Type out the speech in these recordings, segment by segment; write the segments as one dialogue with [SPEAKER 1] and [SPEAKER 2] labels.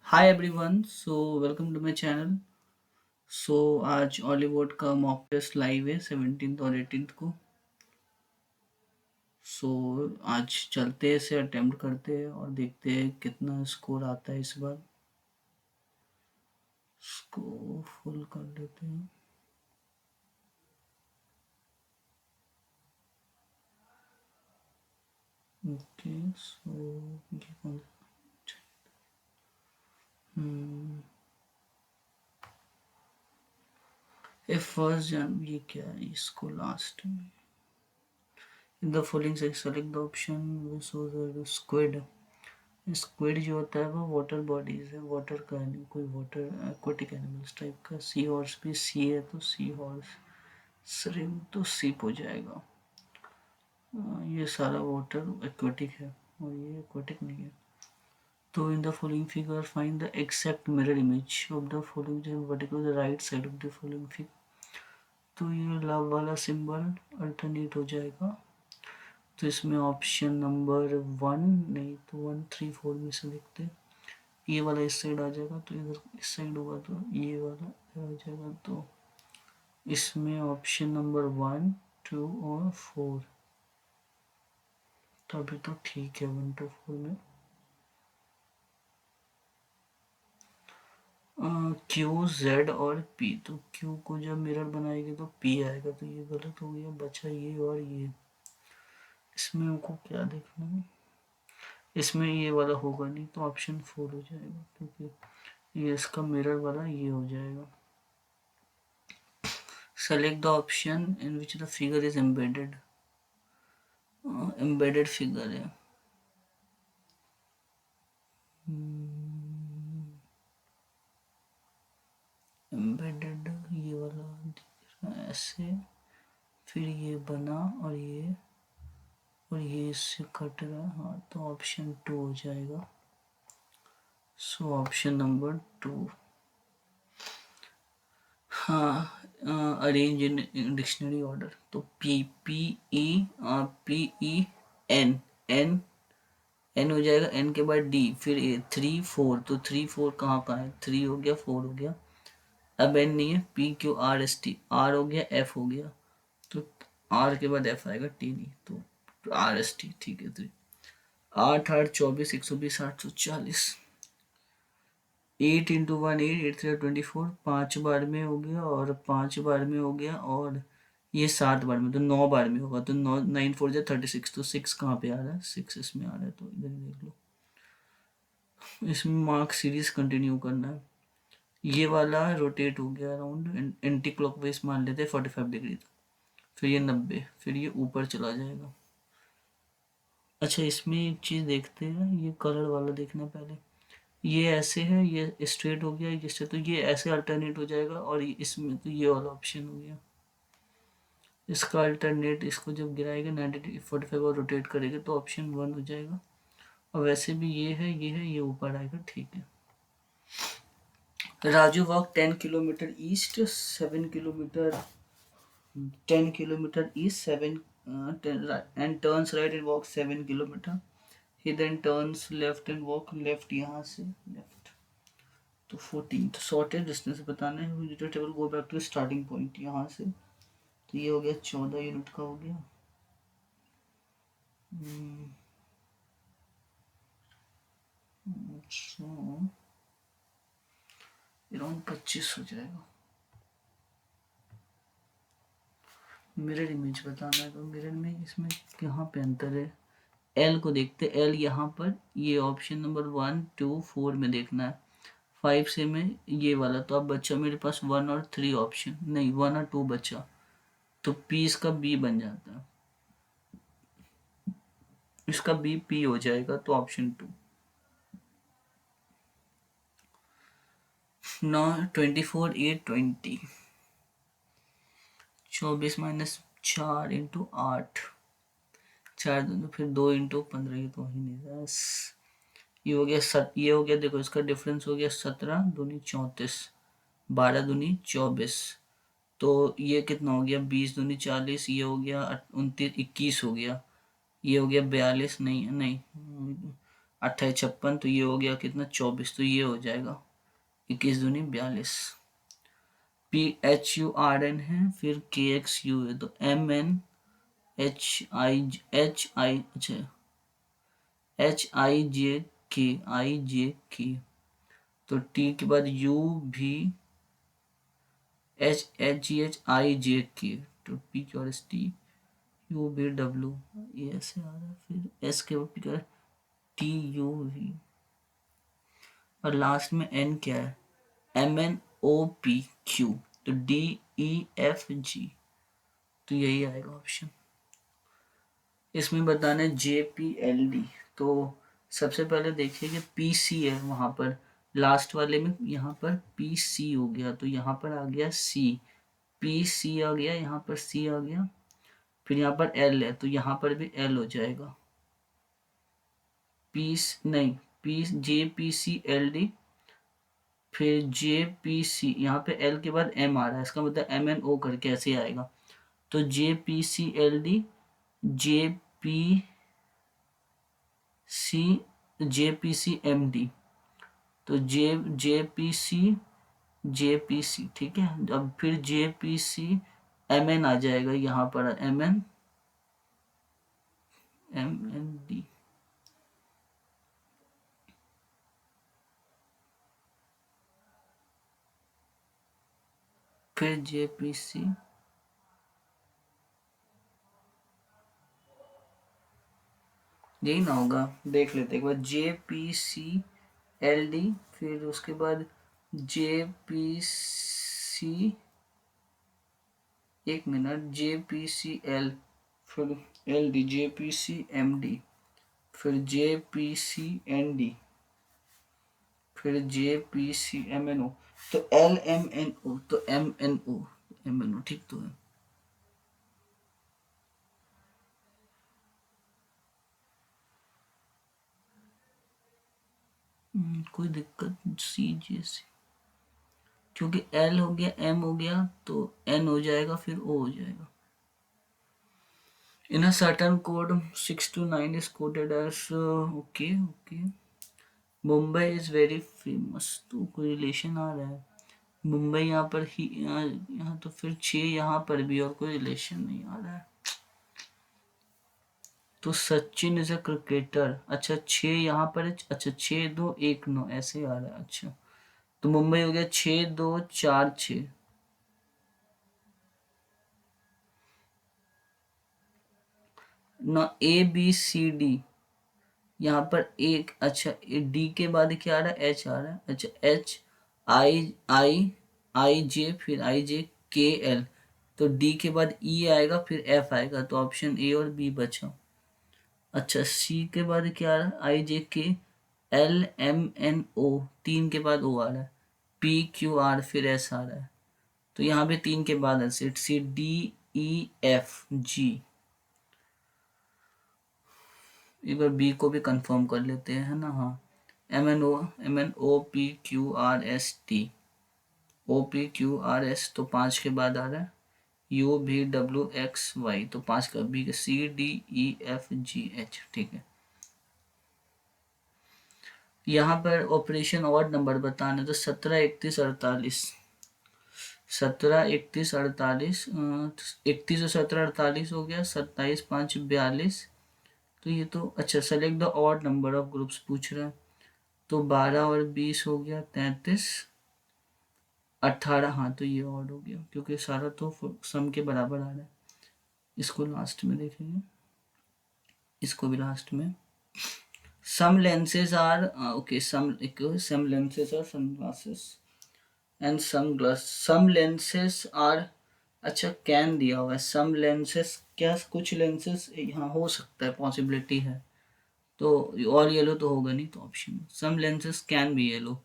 [SPEAKER 1] Hi everyone welcome to my channel. आज Hollywood का mock test live है 17th और 18th को। सो आज चलते हैं, इसे अटेम्प्ट करते हैं और देखते हैं कितना स्कोर आता है इस बार। इसको फुल कर लेते हैं। ओके ये कौन फर्स्ट जन ये क्या है, इसको लास्ट में इन the following select the option squid. Squid जो होता है वो वाटर बॉडीज है, वाटर का नहीं, कोई वाटर एक्वाटिक एनिमल्स टाइप का। सी हॉर्स भी सी है तो सी हॉर्स। श्रिम्प तो सिप हो जाएगा। ये सारा वाटर एक्वाटिक है और ये एक्वाटिक नहीं है। तो in the following figure find the exact mirror image of the following, जो particular the right side of the following figure. तो ये लव वाला सिंबल अल्टरनेट हो जाएगा। तो इसमें ऑप्शन नंबर 1 नहीं तो 1 3 4 में से देखते हैं। ये वाला इस साइड आ जाएगा तो इधर इस साइड होगा तो ये वाला इधर आ जाएगा। तो इसमें ऑप्शन नंबर 1 2 और 4। तो अभी तो ठीक है 1 to 4 में। क्यू जेड और पी, तो क्यू को जब मिरर बनाएगी तो पी आएगा, तो ये गलत हो गया, बचा ये और ये। इसमें हमको क्या देखना है, इसमें ये वाला होगा नहीं तो ऑप्शन 4 हो जाएगा, क्योंकि ये इसका मिरर वाला ये हो जाएगा। Select the option in which the figure is embedded. Embedded figure है। एम्बेडेड ये वाला दिख रहा है ऐसे, फिर ये बना और ये इससे कट रहा है। हाँ तो ऑप्शन 2 हो जाएगा। So option number 2। हाँ, अरेंज इन डिक्शनरी ऑर्डर। तो पी ई एन एन हो जाएगा, एन के बाद डी, फिर ए 3 4। तो 3 4 कहाँ है, 3 हो गया 4 हो गया। अब एन नहीं है, P Q R S T, R हो गया एफ हो गया। तो आर के बाद एफ आएगा, टी नहीं। तो आर एस टी ठीक है। 8 8 24 120 840। 8 × 1 8 8 3 24, 5 बार में हो गया और 5 बार में हो गया और ये 7 बार में, तो 9 बार में होगा। तो 9 9 4 36। तो 6 कहाँ पे आ रहा है, 6 इसमें आ रहा है, तो इधर ही देख लो। इसमें मार्क सीरीज कंटिन्यू करना है। ये वाला रोटेट हो गया अराउंड एंटी क्लॉकवाइज मान लेते हैं 45 डिग्री तक, फिर ये 90, फिर ये ऊपर चला जाएगा। अच्छा इसमें एक चीज़ देखते हैं, ये कलर वाला देखना पहले। ये ऐसे है, ये स्ट्रेट हो गया जिससे, तो ये ऐसे अल्टरनेट हो जाएगा और इसमें तो ये वाला ऑप्शन हो गया। इसका अल्टरनेट, इसको जब गिराएगा 90 45 और रोटेट करेगा तो ऑप्शन 1 हो जाएगा। और वैसे भी ये ऊपर आएगा, ठीक है। Raju walk 10 kilometre east 7 kilometre, 10 kilometer east 7 and turns right and walks 7 kilometer. He then turns left and walk left, यहाँ से लेफ्ट। तो 14, तो शॉर्टेज डिस्टेंस बताना है। Table go back to starting point यहाँ से, तो ये हो गया 14 यूनिट का हो गया। अराउंड 25 हो जाएगा। मिरर इमेज बताना है, तो मिरर में इसमें यहाँ पे अंतर है। एल को देखते, एल यहाँ पर, ये ऑप्शन नंबर 1 2 4 में देखना है। 5 से में ये वाला, तो अब बच्चा मेरे पास 1 और 3 ऑप्शन, नहीं 1 और 2 बचा, तो पी इसका बी बन जाता है। इसका बी पी हो जाएगा, तो ऑप्शन 2। नौ 24 8 20, 24 - 4 × 8, 4 2, फिर 2 × 15, ये तो ही नहीं रहा। ये हो गया ये हो गया, देखो इसका डिफरेंस हो गया 17 दूनी 34, 12 दूनी 24। तो ये कितना हो गया, 20 दूनी 40, ये हो गया 29 21 हो गया, ये हो गया 42, नहीं नहीं 58 56, तो ये हो गया कितना 24, तो ये हो जाएगा 21 दूनी 42। PHURN है, फिर KXU है, तो MNHI अच्छा HIJK, तो T के बाद U भी HHHIJK, तो PQRST UVW, ये ऐसे आ रहा है, फिर S के बाद PQR TUV, और लास्ट में N क्या है MNOPQ, तो DEFG, तो यही आएगा ऑप्शन। इसमें बताना है JPLD, तो सबसे पहले देखिए कि PC है वहां पर लास्ट वाले में, यहाँ पर PC हो गया, तो यहाँ पर आ गया C, PC आ गया, यहाँ पर C आ गया, फिर यहाँ पर L है, तो यहाँ पर भी L हो जाएगा। पीस नहीं, पीस JPCLD, फिर JPC, यहाँ पे L के बाद M आ रहा है, इसका मतलब MNO करके ऐसे आएगा, तो JPCLD JPCMD, तो JPC, ठीक है। अब फिर JPCMN आ जाएगा, यहाँ पर MND, फिर JPC, यही ना होगा, देख लेते एक बार, JPCLD, फिर उसके बाद JPC, एक मिनट, JPCL, फिर LD, JPCMD, फिर JPCND, फिर JPCMNO, तो LMNO, तो MNO ठीक तो है। कोई दिक्कत, CJC, क्योंकि L हो गया, M हो गया, तो N हो जाएगा, फिर O हो जाएगा। In a certain code 6 to 9 is coded as okay. Mumbai is very famous, तो कोई रिलेशन आ रहा है, मुंबई यहाँ पर ही, यहाँ तो फिर 6 यहाँ पर भी, और कोई रिलेशन नहीं आ रहा है, तो सचिन इज अ क्रिकेटर, अच्छा 6 यहाँ पर है, अच्छा 6 2 1 9 ऐसे आ रहा है, अच्छा तो मुंबई हो गया 6 2 4 6, ना ABCD, यहाँ पर एक, अच्छा D के बाद क्या आ रहा है, H आ रहा है, अच्छा HI फिर IJKL, तो D के बाद E आएगा, फिर F आएगा, तो ऑप्शन A और B बचा। अच्छा C के बाद क्या आ रहा है, IJKLMNO, 3 के बाद O आ रहा है, PQR, फिर S आ रहा है, तो यहाँ पे 3 के बाद है, CDEFG। एक बार बी को भी कंफर्म कर लेते हैं, है ना, हाँ, MNOPQRST, तो 5 के बाद आ रहा है UVWXY, तो 5 का बी, CDEFGH, ठीक है। यहाँ पर ऑपरेशन ऑड नंबर बताना, तो 17 31 48, 17 31 48, 31 और 17 48 हो गया, 27 5 42, तो ये तो अच्छा select the odd number of groups पूछ रहा है, तो 12 और 20 हो गया 33 18, हाँ तो ये ऑड हो गया, क्योंकि सारा तो सम के बराबर आ रहा है। इसको लास्ट में देखेंगे, इसको भी लास्ट में। Some lenses are okay, some lenses are sunglasses and some lenses are, अच्छा कैन दिया हुआ है, सम लेंसेज, क्या कुछ लेंसेज यहाँ हो सकता है, पॉसिबिलिटी है, तो ऑल येलो तो होगा नहीं, तो option some lenses can be yellow,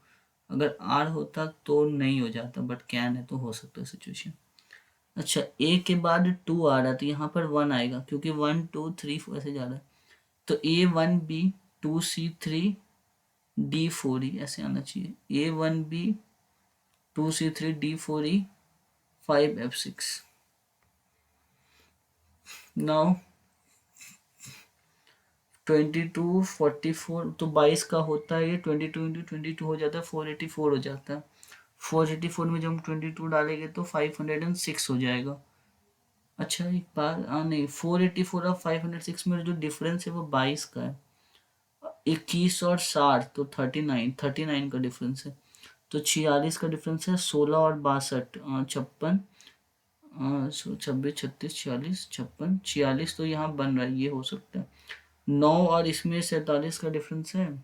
[SPEAKER 1] अगर आर होता तो नहीं हो जाता, बट कैन है तो हो सकता है सिचुएशन। अच्छा ए के बाद 2 आ रहा, तो यहाँ पर 1 आएगा, क्योंकि 1 2 3 4 ऐसे जा रहा है, तो A1B2C3D4E ऐसे आना चाहिए, A1B2C3D4E5F6। नाउ 22 44 तो 22 का होता है, ये 22 × 22 हो जाता है 484 हो जाता है। 484 में जब हम 22 डालेंगे तो 506 हो जाएगा। अच्छा एक बार नहीं, 484 और 506 में जो डिफरेंस है वो 22 का है। 21 और 60 तो 39 का डिफरेंस है। तो 46 का डिफरेंस है, 16 और 62 56 26 36 46 46 तो यहाँ बन रहा है, ये हो सकता है। 9 और इसमें 47 का डिफरेंस है,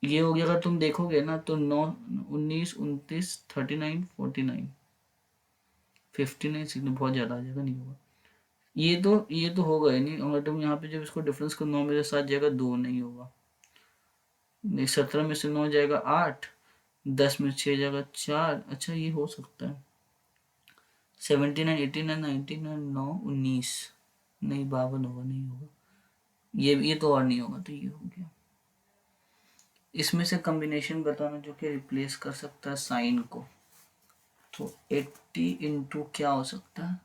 [SPEAKER 1] ये हो गया। अगर तुम देखोगे ना तो 9 19 29 39 49 59 60 बहुत ज़्यादा आ जाएगा, नहीं होगा। ये तो होगा ही नहीं। अगर तुम यहाँ पे जब इसको डिफरेंस को 9 मेरे साथ जाएगा 2 नहीं होगा। 17 में से 9 जाएगा 8, 10 में 6 जाएगा 4। अच्छा ये हो सकता है। 79 89 99 9 19 नहीं 52 होगा, नहीं होगा। ये तो और नहीं होगा, तो ये हो गया। इसमें से कॉम्बिनेशन बताना जो कि रिप्लेस कर सकता है साइन को। तो 80 इंटू क्या हो सकता है,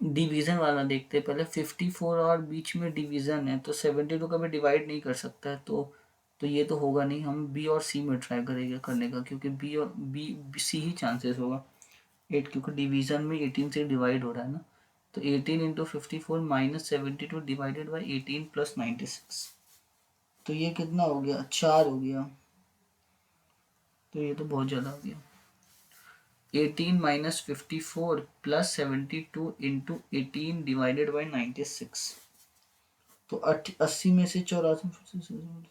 [SPEAKER 1] डिवीजन वाला देखते हैं पहले। 54 और बीच में डिवीजन है तो 72 का भी डिवाइड नहीं कर सकता है, तो ये तो होगा नहीं। हम बी और सी में ट्राई करेंगे करने का, क्योंकि बी और बी सी ही चांसेस होगा। 8 क्योंकि डिवीजन में 18 से डिवाइड हो रहा है ना। तो 18 into 54 minus 72 divided by 18 plus 96, तो ये कितना हो गया, 4 हो गया। तो ये तो बहुत ज़्यादा हो गया। 18 minus 54 plus 72 into 18 divided by 96, तो 80 में से 84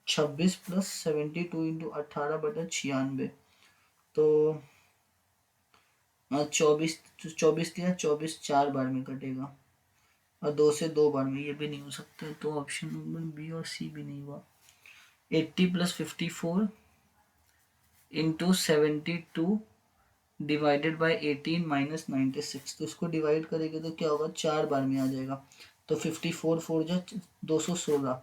[SPEAKER 1] 26 प्लस 72 इंटू 18/96, तो 24 दिया, 24 4 बार में कटेगा और 2 से 2 बार में, ये भी नहीं हो सकता है। तो ऑप्शन नंबर बी और सी भी नहीं हुआ। 80 plus 54 into 72 divided by 18 minus 96, तो इसको डिवाइड करेंगे तो क्या होगा, 4 बार में आ जाएगा। तो 54 4 जा 216,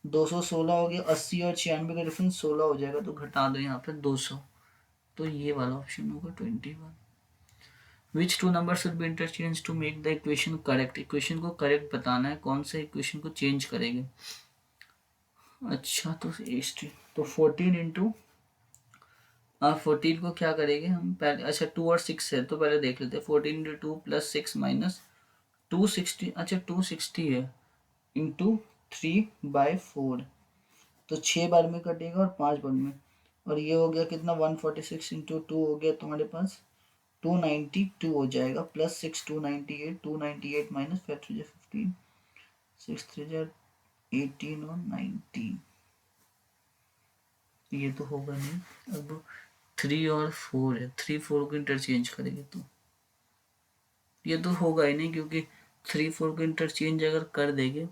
[SPEAKER 1] 216 हो गया। 80 और 96 का डिफरेंस 16 हो जाएगा, तो घटा दो यहाँ पे 200, तो ये वाला ऑप्शन होगा 21। Which two number should be interchange to make the equation correct, equation को करेक्ट बताना है, कौन सा इक्वेशन को चेंज करेंगे। अच्छा तो तो 14 इंटू 14 को क्या करेंगे हम पहले। अच्छा 2 और 6 है तो पहले देख लेते हैं। 14 इंटू 2 प्लस 6 माइनस 260, अच्छा 260 है इंटू 3/4, तो 6 बार में कटेगा और 5 बार में। और ये हो गया कितना, 146 इंटू 2 हो गया तुम्हारे पास 292 हो जाएगा, प्लस 6 298, 298 माइनस 5 3 15, 6 3 18 और 19, ये तो होगा नहीं। अब 3 और 4 है, 3 4 को इंटरचेंज करेंगे तो ये तो होगा ही नहीं, क्योंकि 3 4 को इंटरचेंज अगर कर देंगे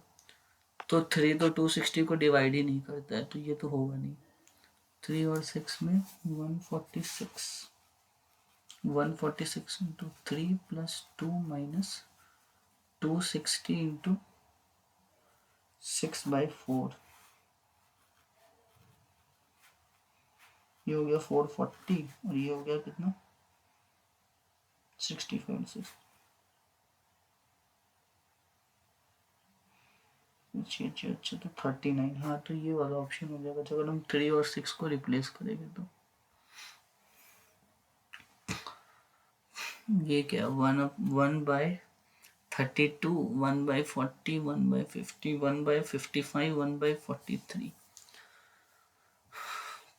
[SPEAKER 1] तो 3 तो 260 को डिवाइड ही नहीं करता है, तो ये तो होगा नहीं। 3 और 6 में 146, 146 इंटू 3 प्लस 2 माइनस 260 इंटू 6/4, ये हो गया 440 और ये हो गया कितना 65 अच्छा तो 39। हाँ तो ये वाला ऑप्शन हो जाएगा, अगर हम 3 और 6 को रिप्लेस करेंगे तो ये क्या 1/32, 1/40, 1/50, 1/55, 1/43,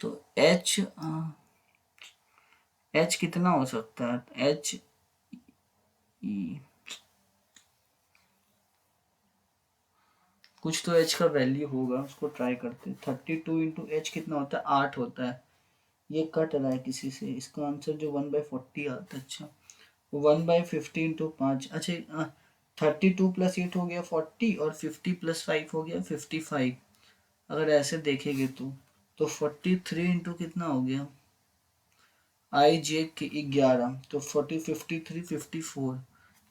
[SPEAKER 1] तो एच कितना हो सकता है, एच कुछ तो एच का वैल्यू होगा, उसको ट्राई करते हैं। 32 इंटू एच कितना होता है, 8 होता है। ये कट रहा है किसी से, इसका आंसर जो 1/40 आता है। अच्छा 1/50 इंटू 5, अच्छा 32 प्लस 8 हो गया 40 और 50 प्लस 5 हो गया 55। अगर ऐसे देखेंगे तो 43 इंटू कितना हो गया, आई जे के 11, तो 40 53 54।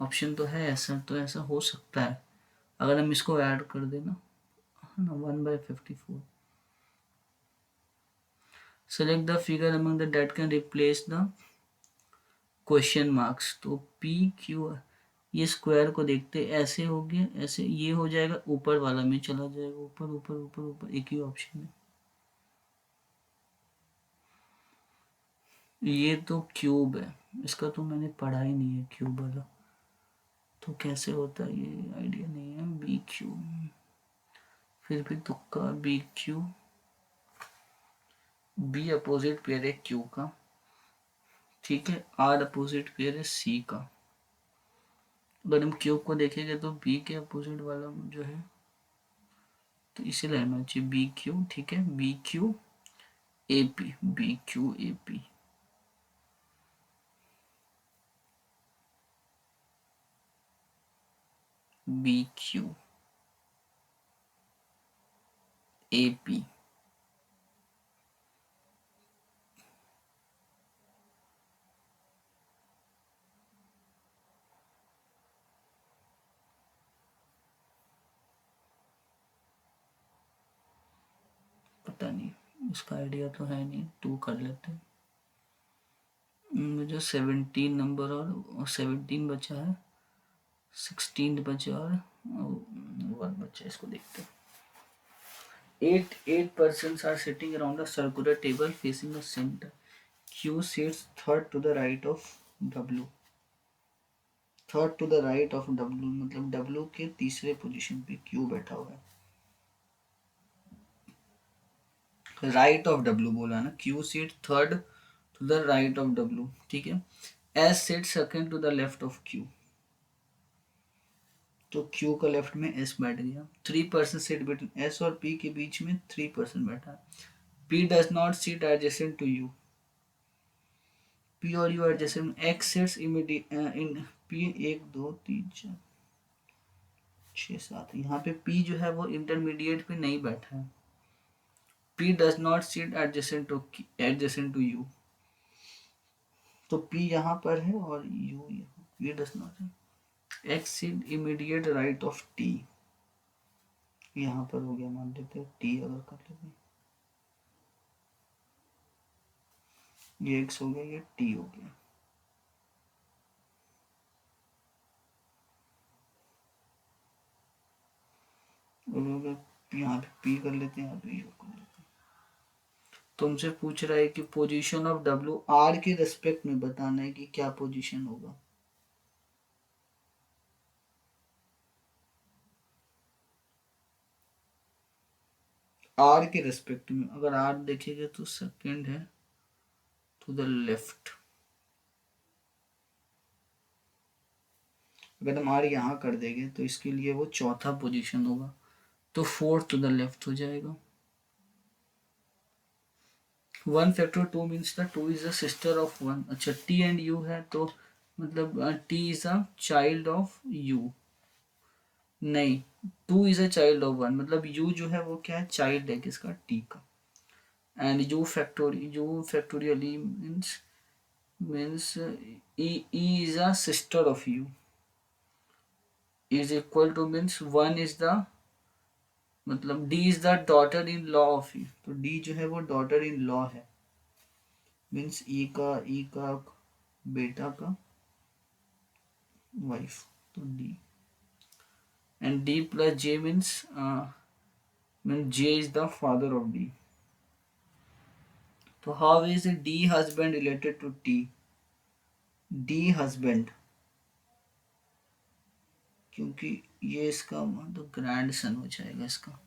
[SPEAKER 1] ऑप्शन तो है ऐसा, तो ऐसा हो सकता है अगर हम इसको ऐड कर देना, है ना, 1/54। Select the figure among the date can replace the question marks, तो पी क्यू ये स्क्वायर को देखते ऐसे हो गया, ऐसे ये हो जाएगा, ऊपर वाला में चला जाएगा, ऊपर ऊपर ऊपर ऊपर, एक ही ऑप्शन है। ये तो क्यूब है, इसका तो मैंने पढ़ा ही नहीं है क्यूब वाला, तो कैसे होता है ये आइडिया नहीं है। बी क्यू, फिर भी तुक्का, B Q, B opposite pair है क्यू का, ठीक है, आर अपोजिट पेयर है सी का। अगर हम क्यूब को देखेंगे तो बी के अपोजिट वाला जो है, तो इसे लेना चाहिए बी क्यू, ठीक है, B Q A P, B Q A P, B Q A P. पता नहीं, इसका आइडिया तो है नहीं, टू कर लेते हैं। मुझे 17 नंबर और 17 बचा है, 16 बचा और 1 बचा, इसको देखते हैं। Eight persons are sitting around a circular table facing the center. Q sits third to the right of W. Third to the right of W, मतलब W के तीसरे पोजीशन पे Q बैठा हुआ है। राइट ऑफ W बोला ना, Q seat third to the right of W, ठीक है। S seat second to the left of Q, तो Q का लेफ्ट में S बैठ गया। 3 पर्सन सीट बिटवीन S और P के बीच में 3 पर्सन बैठा है। P does not seat adjacent to U, P और U adjacent, X seats immediate in P, 1 2 3 4 6 7, यहाँ पे P जो है वो इंटरमीडिएट पे नहीं बैठा है। P does not sit adjacent to U, तो P यहाँ पर है और U यहाँ, P does not है। X sit immediate right of T, यहाँ पर हो गया, मान लेते हैं T अगर कर लेते हैं, ये X हो गया, ये T हो गया। और अगर यहाँ पे P कर लेते हैं, यहाँ पे U कर लेते हैं। तुमसे पूछ रहा है कि पोजीशन ऑफ W R के रेस्पेक्ट में बताना है कि क्या पोजीशन होगा। R के रेस्पेक्ट में अगर R देखेंगे तो सेकंड है टू द लेफ्ट, अगर हम R यहाँ कर देंगे तो इसके लिए वो चौथा पोजीशन होगा, तो फोर्थ टू द लेफ्ट हो जाएगा। 1 factor 2 means the 2 is a sister of 1। अच्छा, T एंड U है तो मतलब T is a child of U, नहीं, 2 इज अ चाइल्ड ऑफ 1, मतलब U जो है वो क्या है, चाइल्ड है किसका, T का। And U factorial means E is a sister of U, is equal to means 1 is the, मतलब D is the daughter in law of U, तो D जो है वो डॉटर इन लॉ है, मीन्स ई का बेटा का वाइफ, तो D. And D plus J means J is the father of D. तो how is D husband related to T, D husband, क्योंकि ये इसका तो ग्रैंड सन हो जाएगा इसका।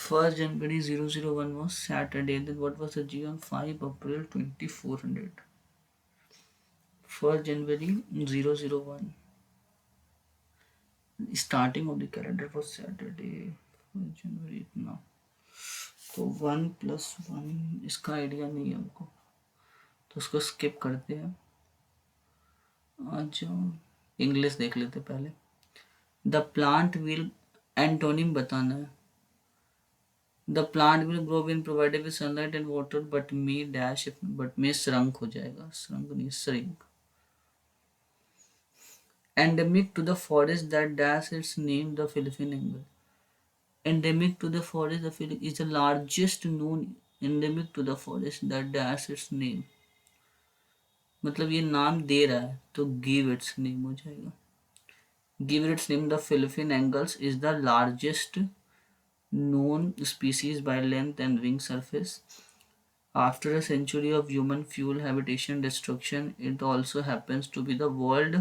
[SPEAKER 1] First January 001 was Saturday. Then what was the G on 5 April 2400? First January 001. Starting of the calendar was Saturday. First January इतना, तो 1+1 इसका आइडिया नहीं है हमको, तो उसको स्किप करते हैं। आज इंग्लिश देख लेते पहले। द प्लांट विल, एंटोनिम बताना है। The plant will grow in provided with sunlight and water but may dash, but में श्रंक हो जाएगा, श्रंक नहीं shrink. Endemic to the forest that dash its name the Philippine eagle. Endemic to the forest, the Philippines is the largest known endemic to the forest that dash its name. मतलब ये नाम दे रहा है तो give its name हो जाएगा. Give its name. The Philippine Angles is the largest known species by length and wing surface. After a century of human fuel habitation destruction, it also happens to be the world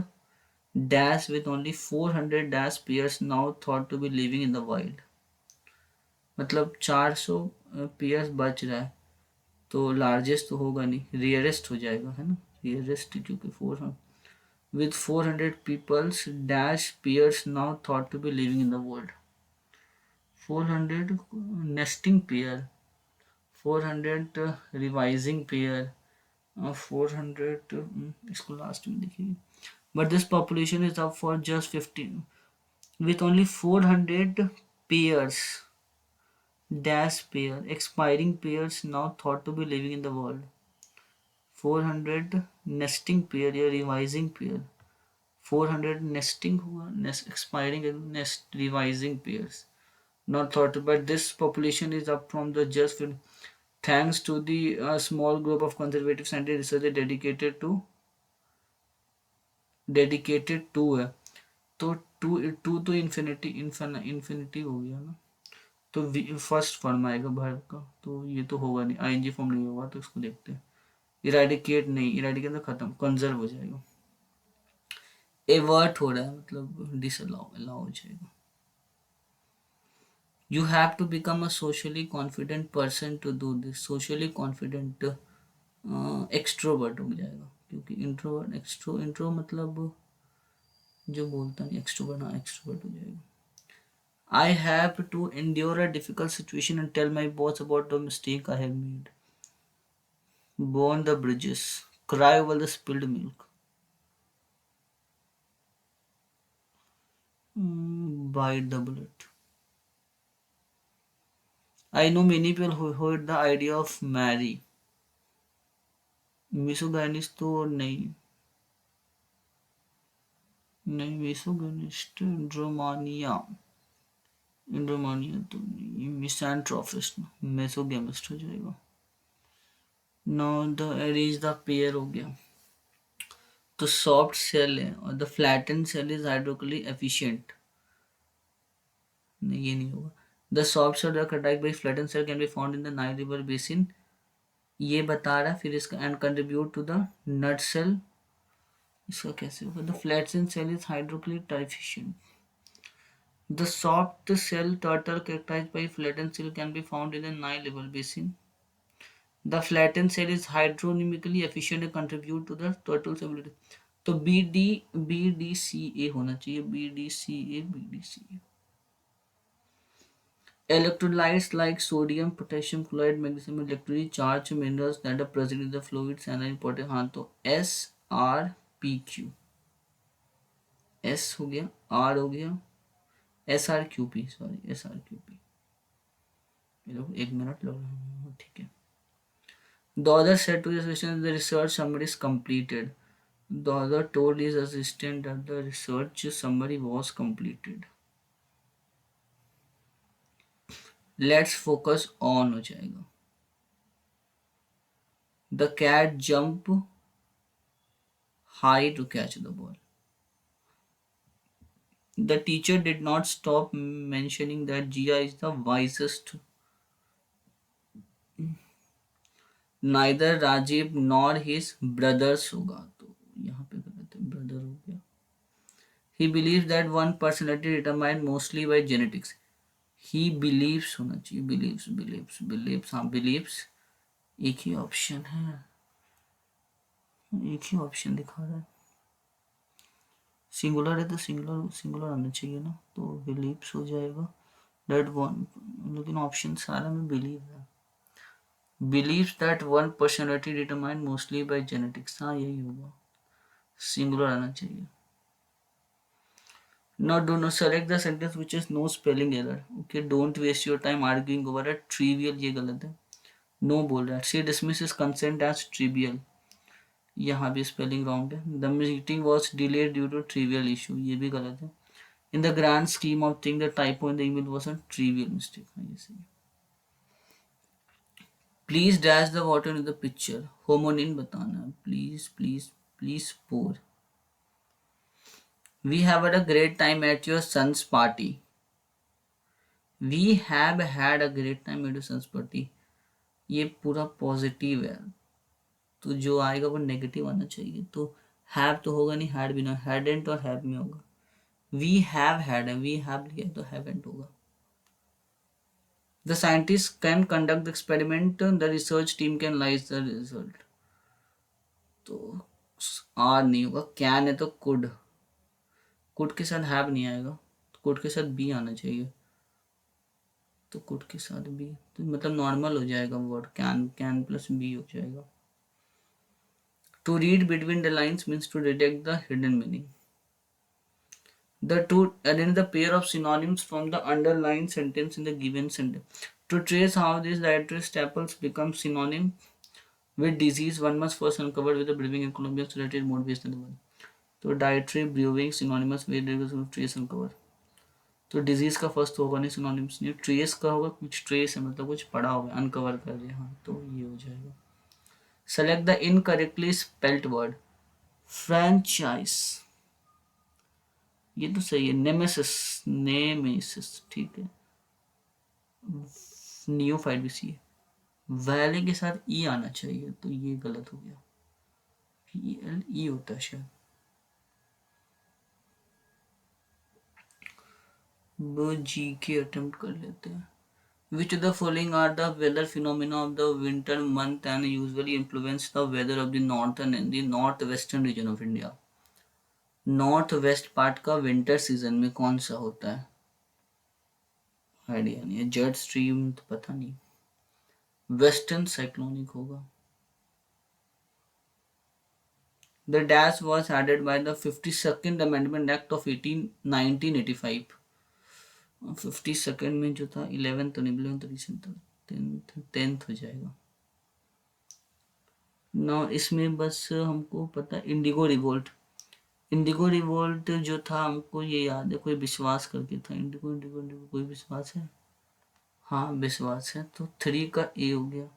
[SPEAKER 1] dash with only 400 dash pairs now thought to be living in the wild. मतलब 400 pairs बच रहा है तो largest तो होगा नहीं, rarest हो जाएगा, है ना. रेयरेस्ट क्योंकि 400 with 400 people's dash pairs now thought to be living in the world. 400 nesting pair, 400 revising pair, 400 इसको लास्ट में देखिए. But this population is up for just 15 with only 400 pairs dash pair expiring pairs now thought to be living in the world. 400 nesting pair या revising pair, 400 nesting हुआ, expiring nest revising pairs not thought, but this population is up from the just thanks to the small group of conservative scientific researchers dedicated to है. तो to तो infinity हो गया ना, तो first form आएगा verb का, तो ये तो होगा नहीं, आईएनजी फॉर्म नहीं होगा, तो इसको देखते हैं. इराडिकेट नहीं, इराडिकेट तो खत्म, कंजर्व हो जाएगा. एवर्ट हो रहा है मतलब डिसअलाउ, अलाउ हो जाएगा. You have to become a socially confident person to do this. Socially confident extrovert हो जाएगा, क्योंकि इंट्रोवर्ट इंट्रो मतलब जो बोलता नहीं, एक्सट्रोवर्ट, हाँ एक्सट्रोवर्ट हो जाएगा. I have to endure a difficult situation and tell my boss about the mistake I have made. Burn the bridges, cry over the spilled milk. Bite the bullet. I know many people who heard the idea of marry. Misogynist तो नहीं, नहीं मिसोगिनिस्ट, इंड्रोमानिया, इंड्रोमानिया तो नहीं, मिसैंथ्रोपिस्ट, misogamist हो जाएगा. No the areas the pair हो गया. तो सॉफ्ट सेल है और the flatten shell is hydraulically efficient. नहीं, ये नहीं होगा. The soft shell attack by flatten shell can be found in the Nile river basin. ये बता रहा है. फिर इसका and contribute to the nut shell, इसका कैसे होगा. The flatten shell is hydraulically efficient. The soft shell turtle characterized by flattened shell can be found in the Nile River basin. The flattened shell is hydrodynamically efficient and contribute to the turtle's ability. तो BDCA होना चाहिए, BDCA. Electrolytes like sodium, potassium chloride, magnesium, electrically charged minerals that are present in the fluids and are important. हाँ तो SRPQ, S हो गया, R हो गया, SRQP, sorry SRQP. एक मिनट लग रहा है, ठीक है. The other said to his assistant, the research summary is completed. The other told his assistant that the research summary was completed. Let's focus on हो जाएगा. The cat jumped high to catch the ball. The teacher did not stop mentioning that Jia is the wisest. Neither Rajiv nor his brothers होगा, तो यहाँ पे गलत है, brother हो गया. He believes that one personality determined mostly by genetics. He believes होना चाहिए, believes, हाँ believes. एक ही ऑप्शन है, एक ही ऑप्शन दिखा रहा है. सिंगुलर है तो सिंगुलर आना चाहिए ना, तो बिलीव्स हो जाएगा. दैट वन, लेकिन ऑप्शन सारा में बिलीव है. Believes that one personality determined mostly bye genetics, हाँ यही होगा, सिंगुलर आना चाहिए. Now do not select the sentence which is no spelling error. Okay, don't waste your time arguing over a trivial, ये गलत है. No बोल रहा है. She dismisses consent as trivial. यहाँ भी spelling wrong है. The meeting was delayed due to trivial issue. ये भी गलत है. In the grand scheme of things, the typo in the email was a trivial mistake. हाँ, ये सही है. Please dash the water in the picture, hominin बताना है, please please please pour. We have had a great time at your son's party, we have had a great time at your son's party, ये पूरा positive है, तो जो आएगा वो negative आना चाहिए, तो हैव तो होगा नहीं, हैड भी ना, हैडेंट और हैव में होगा। वी हैव हैड है, वी हैव लिया तो हैवेंट होगा। The scientist can conduct the experiment, the research team can lies the result, तो आर नहीं होगा, कैन है तो कुड के साथ हैव नहीं आएगा, कुड के साथ बी आना चाहिए, तो कुड के साथ बी, तो मतलब नॉर्मल हो जाएगा word, can can plus be हो जाएगा। To read between the lines means to detect the hidden meaning. The two identify the pair of synonyms from the underlying sentence in the given sentence. To trace how these dietary staples become synonym with disease, one must first uncover with the brewing and Colombian related mode based on the one. तो dietary brewing synonymous with trace uncover, तो disease का first होगा नहीं, synonyms नहीं, trace का होगा, कुछ trace है मतलब कुछ पड़ा होगा, अनकवर कर रहे हैं, हाँ तो ये हो जाएगा। Select the incorrectly spelt word, franchise, ये तो सही है, नेमेसिस, नेमेसिस ठीक है, नियोफाइट भी सी है, वैले के साथ ई आना चाहिए, तो ये गलत हो गया, पी एल ई होता है शायद। वो जी के अटेम्प्ट कर लेते हैं। Which of the following are the weather phenomena of the winter month and usually influence the weather of the northern and the northwestern region of India? North west part का winter season में कौन सा होता है, idea नहीं है, jet stream तो पता नहीं, वेस्टर्न साइक्लोनिक होगा। The dash was added by the 52nd Amendment Act of 1985। 52nd में जो था 11th तो नहीं, 11th तो रिसेंट था, 10th हो जाएगा। ना इसमें बस हमको पता इंडिगो रिवोल्ट, इंडिगो रिवोल्ट जो था हमको ये याद है, कोई विश्वास करके था, इंडिगो इंडिगो इंडिगो कोई विश्वास है, हाँ विश्वास है, तो 3 का ए हो गया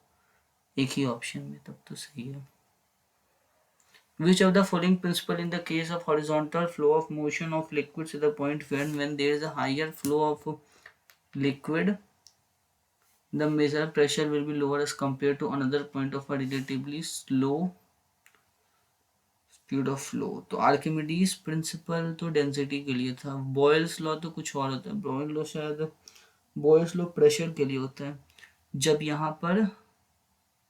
[SPEAKER 1] एक ही ऑप्शन में, तब तो सही है। Which of the following principle in the case of horizontal flow of motion of liquids is the point where when there is a higher flow of liquid the measured pressure will be lower as compared to another point of a relatively slow speed of flow? तो Archimedes principal तो density के लिए था, Boyle's law तो कुछ और होता है, बॉयल लॉ शायद, बॉयल्स लॉ प्रेशर के लिए होता है, जब यहाँ पर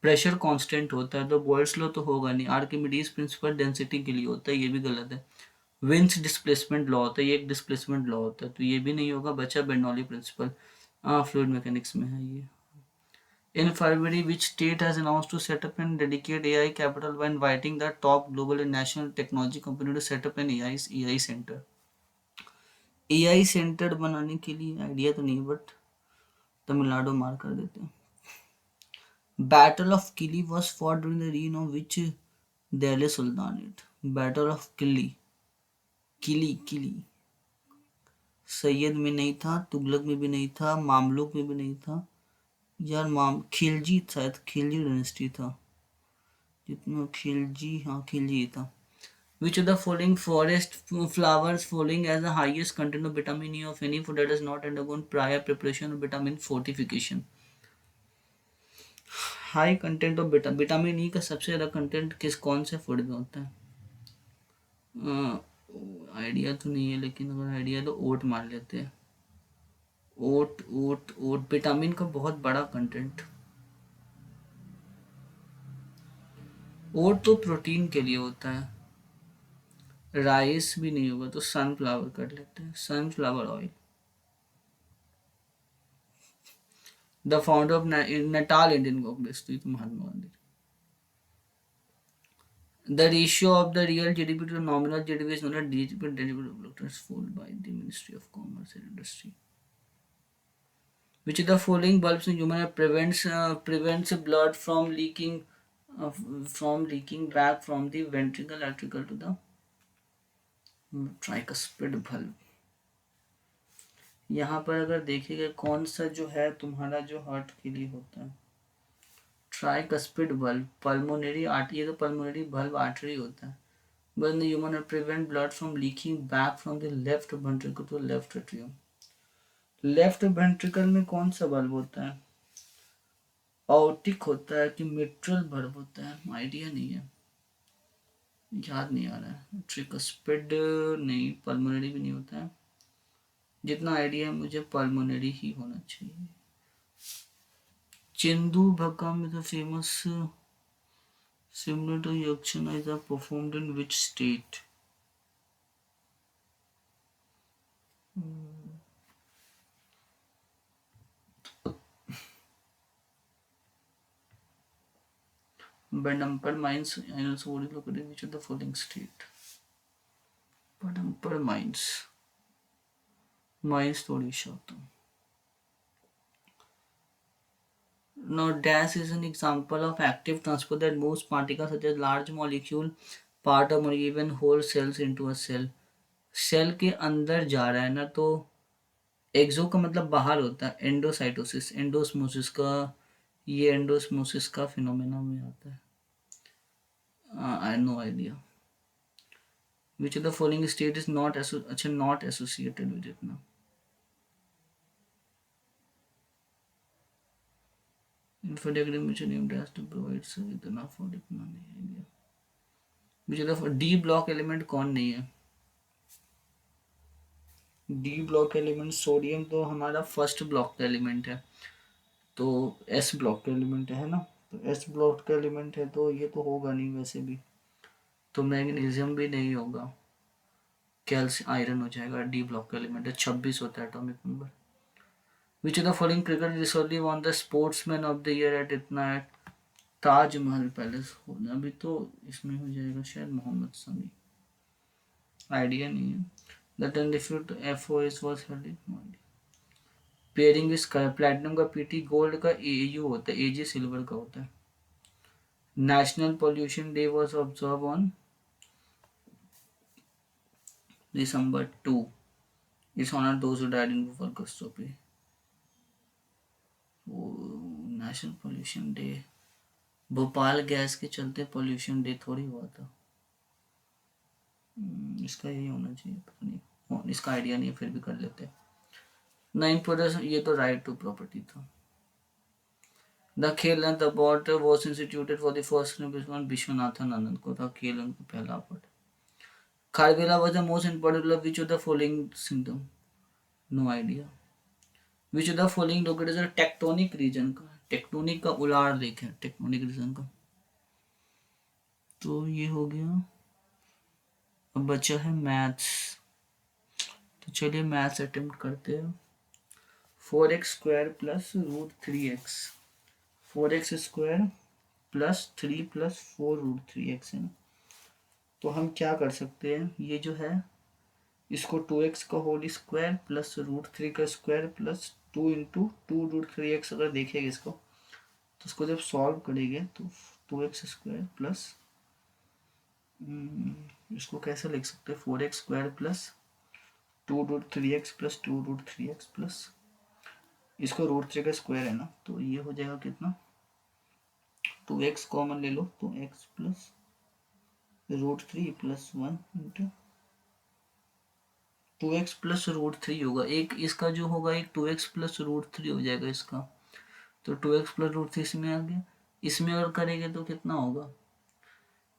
[SPEAKER 1] प्रेशर कांस्टेंट होता है तो बॉयल्स लॉ तो होगा नहीं, आर्किमिडीज प्रिंसिपल डेंसिटी के लिए होता है, ये भी गलत है। विंस डिस्प्लेसमेंट लॉ होता है, ये एक डिस्प्लेसमेंट लॉ होता है, तो ये भी नहीं होगा, बचा बर्नौली प्रिंसिपल, फ्लूइड मैकेनिक्स में है ये। In February, which state has announced to set up and dedicate AI capital by inviting the top global and national technology company to set up an AI center? AI centre बनाने के लिए idea तो नहीं, but Tamil Nadu मार कर देते हैं। Battle of Kili was fought during the reign of which Delhi Sultanate? Battle of किली सैयद में नहीं था, तुगलक में भी नहीं था, मामलुक में भी नहीं था, यार खिलजी, शायद खिलजी डायनेस्टी था, जितना खिलजी, हाँ खिलजी था। Which of the following forest flowers following as the highest content of vitamin E of any food that has not undergone prior preparation or vitamin fortification? High content of vitamin E का सबसे ज़्यादा content कौन से food में होता है, idea तो नहीं है, लेकिन अगर आइडिया है तो ओट मान लेते हैं, ओट ओट ओट विटामिन का बहुत बड़ा कंटेंट, ओट तो प्रोटीन के लिए होता है, राइस भी नहीं होगा तो सनफ्लावर कर लेते हैं, sunflower oil. The founder of Natal Indian Congress, तो Mahatma Gandhi. The ratio of the real GDP to the nominal GDP is known as GDP development followed by the Ministry of Commerce and Industry. Which of the following bulbs in human prevents blood uh, from leaking back from the ventricle electrical to the tricuspid bulb? यहाँ पर अगर देखिएगा कौन सा जो है तुम्हारा जो हार्ट के लिए होता है, ट्राइकस्पिड बल्ब, पल्मोनरी आर्टरी, ये तो पल्मोनरी बल्ब आर्टरी होता है। But in the human it prevent blood from leaking back from the left ventricle to left atrium. Left ventricle में कौन सा बल्ब होता है? ऑप्टिक होता है कि मिट्रल बल्ब होता है? आइडिया नहीं है, याद नहीं आ रहा है। ट्रिकस्पिड नहीं, पल्मोनरी भी नहीं होता है। जितना आइडिया है मुझे पल्मोनरी ही होना चाहिए। चेंदू भगम is a famous similar to Yakshana is performed in which state? Badamper mines and also what is located in which of the following state? Badamper mines तो उड़ीसा होता है। Now DAS is an example of active transport that moves particles such as large molecule, part of molecule, even whole cells into a cell. Cell के अंदर जा रहा है ना, तो एक्सो का मतलब बाहर होता है, एंडोसाइटोसिस, एंडोस्मोसिस का, ये एंडोस्मोसिस का फिनोमेना में आता है। I know idea. Which of the following state is not not associated with it ना। इन्फोडेग्राम which named as to provide so इतना for इतना नहीं idea. Which of the D block element कौन नहीं है? डी ब्लॉक एलिमेंट सोडियम तो हमारा first block का एलिमेंट है, तो एस ब्लॉक का एलिमेंट है ना, तो एस ब्लॉक का एलिमेंट है तो ये तो होगा नहीं वैसे भी, तो मैग्नीशियम भी नहीं होगा, कैल्शियम आयरन हो जाएगा। डी ब्लॉक का एलिमेंट है, 26 होता है atomic number. Which of the following cricket recently won the sportsman of the year at इतना एट ताजमहल पैलेस होना, अभी तो इसमें हो जाएगा शायद मोहम्मद शमी, आइडिया नहीं है। द टेन डिफ्यूट एफओएस वाज हेल्ड, पेयरिंग इस प्लैटिनम का पीटी गोल्ड का एयू होता है, एजी सिल्वर का होता है। National pollution day was observe on December 2. It's honored those who died in Workstopy. National pollution day, Bhopal gas के चलते पोल्यूशन डे थोड़ी हुआ था। इसका यही होना चाहिए, पता नहीं, इसका आइडिया नहीं है, फिर भी कर लेते हैं। 9 ये तो राइट टू प्रॉपर्टी था। The Khel and the award was instituted for the first time Viswanathan Anand को था खेल का पहला award. Kharavela was the most important which of the following symptom, no idea. Which of the following located is tectonic region का, tectonic का उलार देखें tectonic region का, तो ये हो गया। अब बचा है मैथ्स, तो चलिए मैथ्स अटेम्प्ट करते हैं। 4x² plus √3x, 4x square plus 3 plus 4 √3x है ना, तो हम क्या कर सकते हैं, ये जो है इसको 2x का होल स्क्वायर प्लस √3 का स्क्वायर प्लस 2 इंटू 2 √3x अगर देखेंगे इसको, तो इसको जब सॉल्व करेंगे तो 2x स्क्वायर प्लस, इसको कैसे लिख सकते हैं, 4x² plus 2 √3x plus 2 √3x plus इसको √3 का स्क्वायर है ना, तो ये हो जाएगा कितना, 2x कॉमन ले लो तो x plus √3 plus 1 into 2x plus √3 होगा, एक इसका जो होगा एक 2x प्लस √3 हो जाएगा इसका, तो 2x प्लस √3 इसमें आ गया, इसमें और करेंगे तो कितना होगा,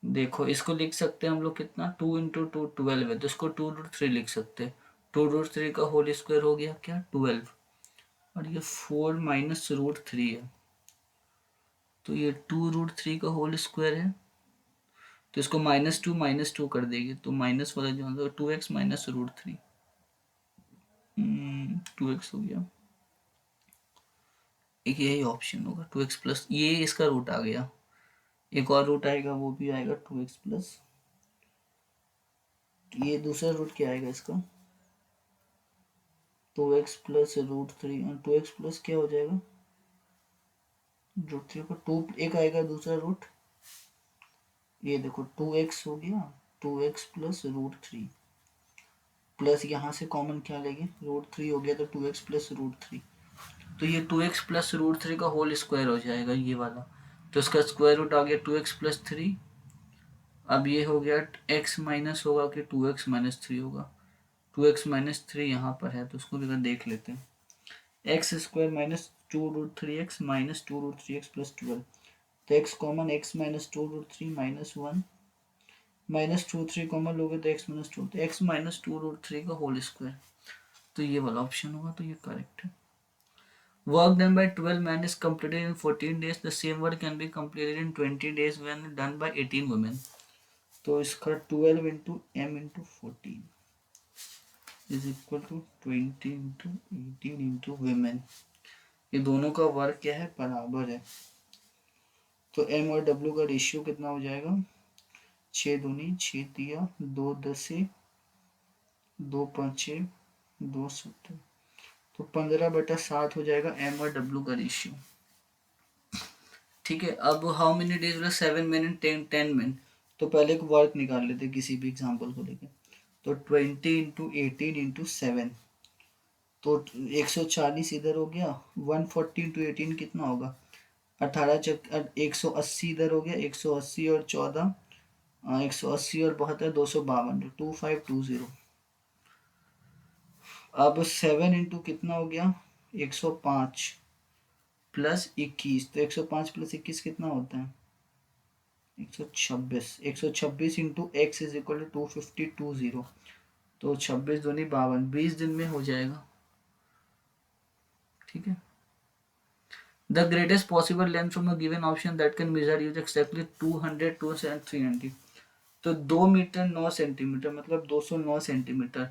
[SPEAKER 1] देखो इसको लिख सकते हैं हम लोग कितना, 2 इंटू 2 12 है, तो इसको 2 √3 लिख सकते हैं, 2 √3 का होल स्क्वायर हो गया क्या 12, और ये 4 माइनस √3 है, तो ये 2 √3 का होल स्क्वायर है, तो इसको -2 कर देंगे, तो माइनस वाला जो होगा 2x माइनस √3, 2x हो गया, एक यही ऑप्शन होगा 2x प्लस, ये इसका रूट आ गया, एक और रूट आएगा वो भी आएगा 2x प्लस, ये दूसरा रूट क्या आएगा इसका 2x प्लस √3, 2x प्लस क्या हो जाएगा √3 का 2, एक आएगा दूसरा रूट, ये देखो 2x हो गया, 2x प्लस √3 प्लस यहाँ से कॉमन क्या लेंगे √3 हो गया, तो 2x प्लस √3, तो ये 2x प्लस √3 का होल स्क्वायर हो जाएगा ये वाला, तो इसका स्क्वायर रूट आ गया 2x+3। अब ये हो गया x माइनस होगा कि 2x-3 होगा। 2x-3 यहाँ पर है तो उसको भी अगर देख लेते हैं, x square minus 2√3x minus 2√3x plus 12। तो x common, x minus 2√3 minus 1 minus 2 3 common लोगे तो x माइनस 2, तो x माइनस 2√3 का होल स्क्वायर। तो ये वाला ऑप्शन होगा, तो ये करेक्ट है। Work done by 12 men is completed in 14 days. The same work can be completed in 20 days when done by 18 women. तो इसका 12 into M into 14 is equal to 20 into 18 into women। ये दोनों का work क्या है, बराबर है। तो एम और डब्ल्यू का रेशियो कितना हो जाएगा, 6 दूनी 6 तिया 2 10 2 5 2 7, तो 15/7 हो जाएगा एम और डब्ल्यू का रेशियो। ठीक है। अब हाउ मेनी डेज बोला 7 मिनट 10 मिनट। तो पहले एक वर्क निकाल लेते किसी भी एग्जांपल को लेके। तो 20 इंटू 18 इंटू 7, तो 140 इधर हो गया। 140 इंटू 18 कितना होगा, 180 इधर हो गया। 180 और 14, 180 और 72 252, 2520। अब 7 इंटू कितना हो गया, 105 प्लस 21, तो 105 प्लस 21 कितना होता है, 126। 126 into X is equal to 2520। तो 26 दूनी 52, 20 दिन में हो जाएगा। ठीक है। The greatest possible length from a given option that can measure use exactly 200 2 and 300। तो 2 मीटर 9 सेंटीमीटर मतलब 209 सेंटीमीटर,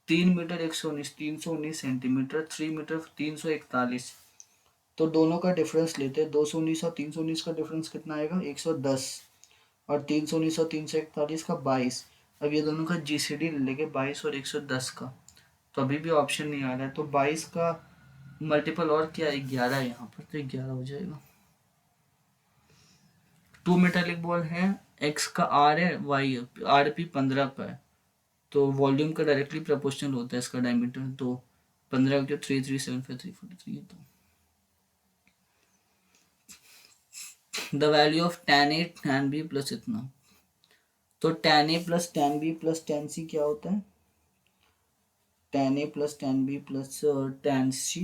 [SPEAKER 1] 3 मीटर 119 319 सेंटीमीटर, 3 मीटर 341। तो दोनों का डिफरेंस लेते हैं। 219 और 319 का डिफरेंस कितना आएगा, 110, और 319 और 341 का 22। अब ये दोनों का जीसीडी ले लेंगे, 22 और 110 का। तो अभी भी ऑप्शन नहीं आ रहा है, तो 22 का मल्टीपल और क्या है, 11 है यहाँ पर, तो 11 हो जाएगा। 2 मेटालिक बॉल है, एक्स का आर है, वाई आर पी 15 का है, तो वॉल्यूम का डायरेक्टली प्रोपोर्शनल होता है इसका डायमीटर। तो 15 के 3375 343 है। तो the value of tan A tan B plus इतना, तो tan A plus tan B plus tan C क्या होता है, tan A plus tan B plus tan C,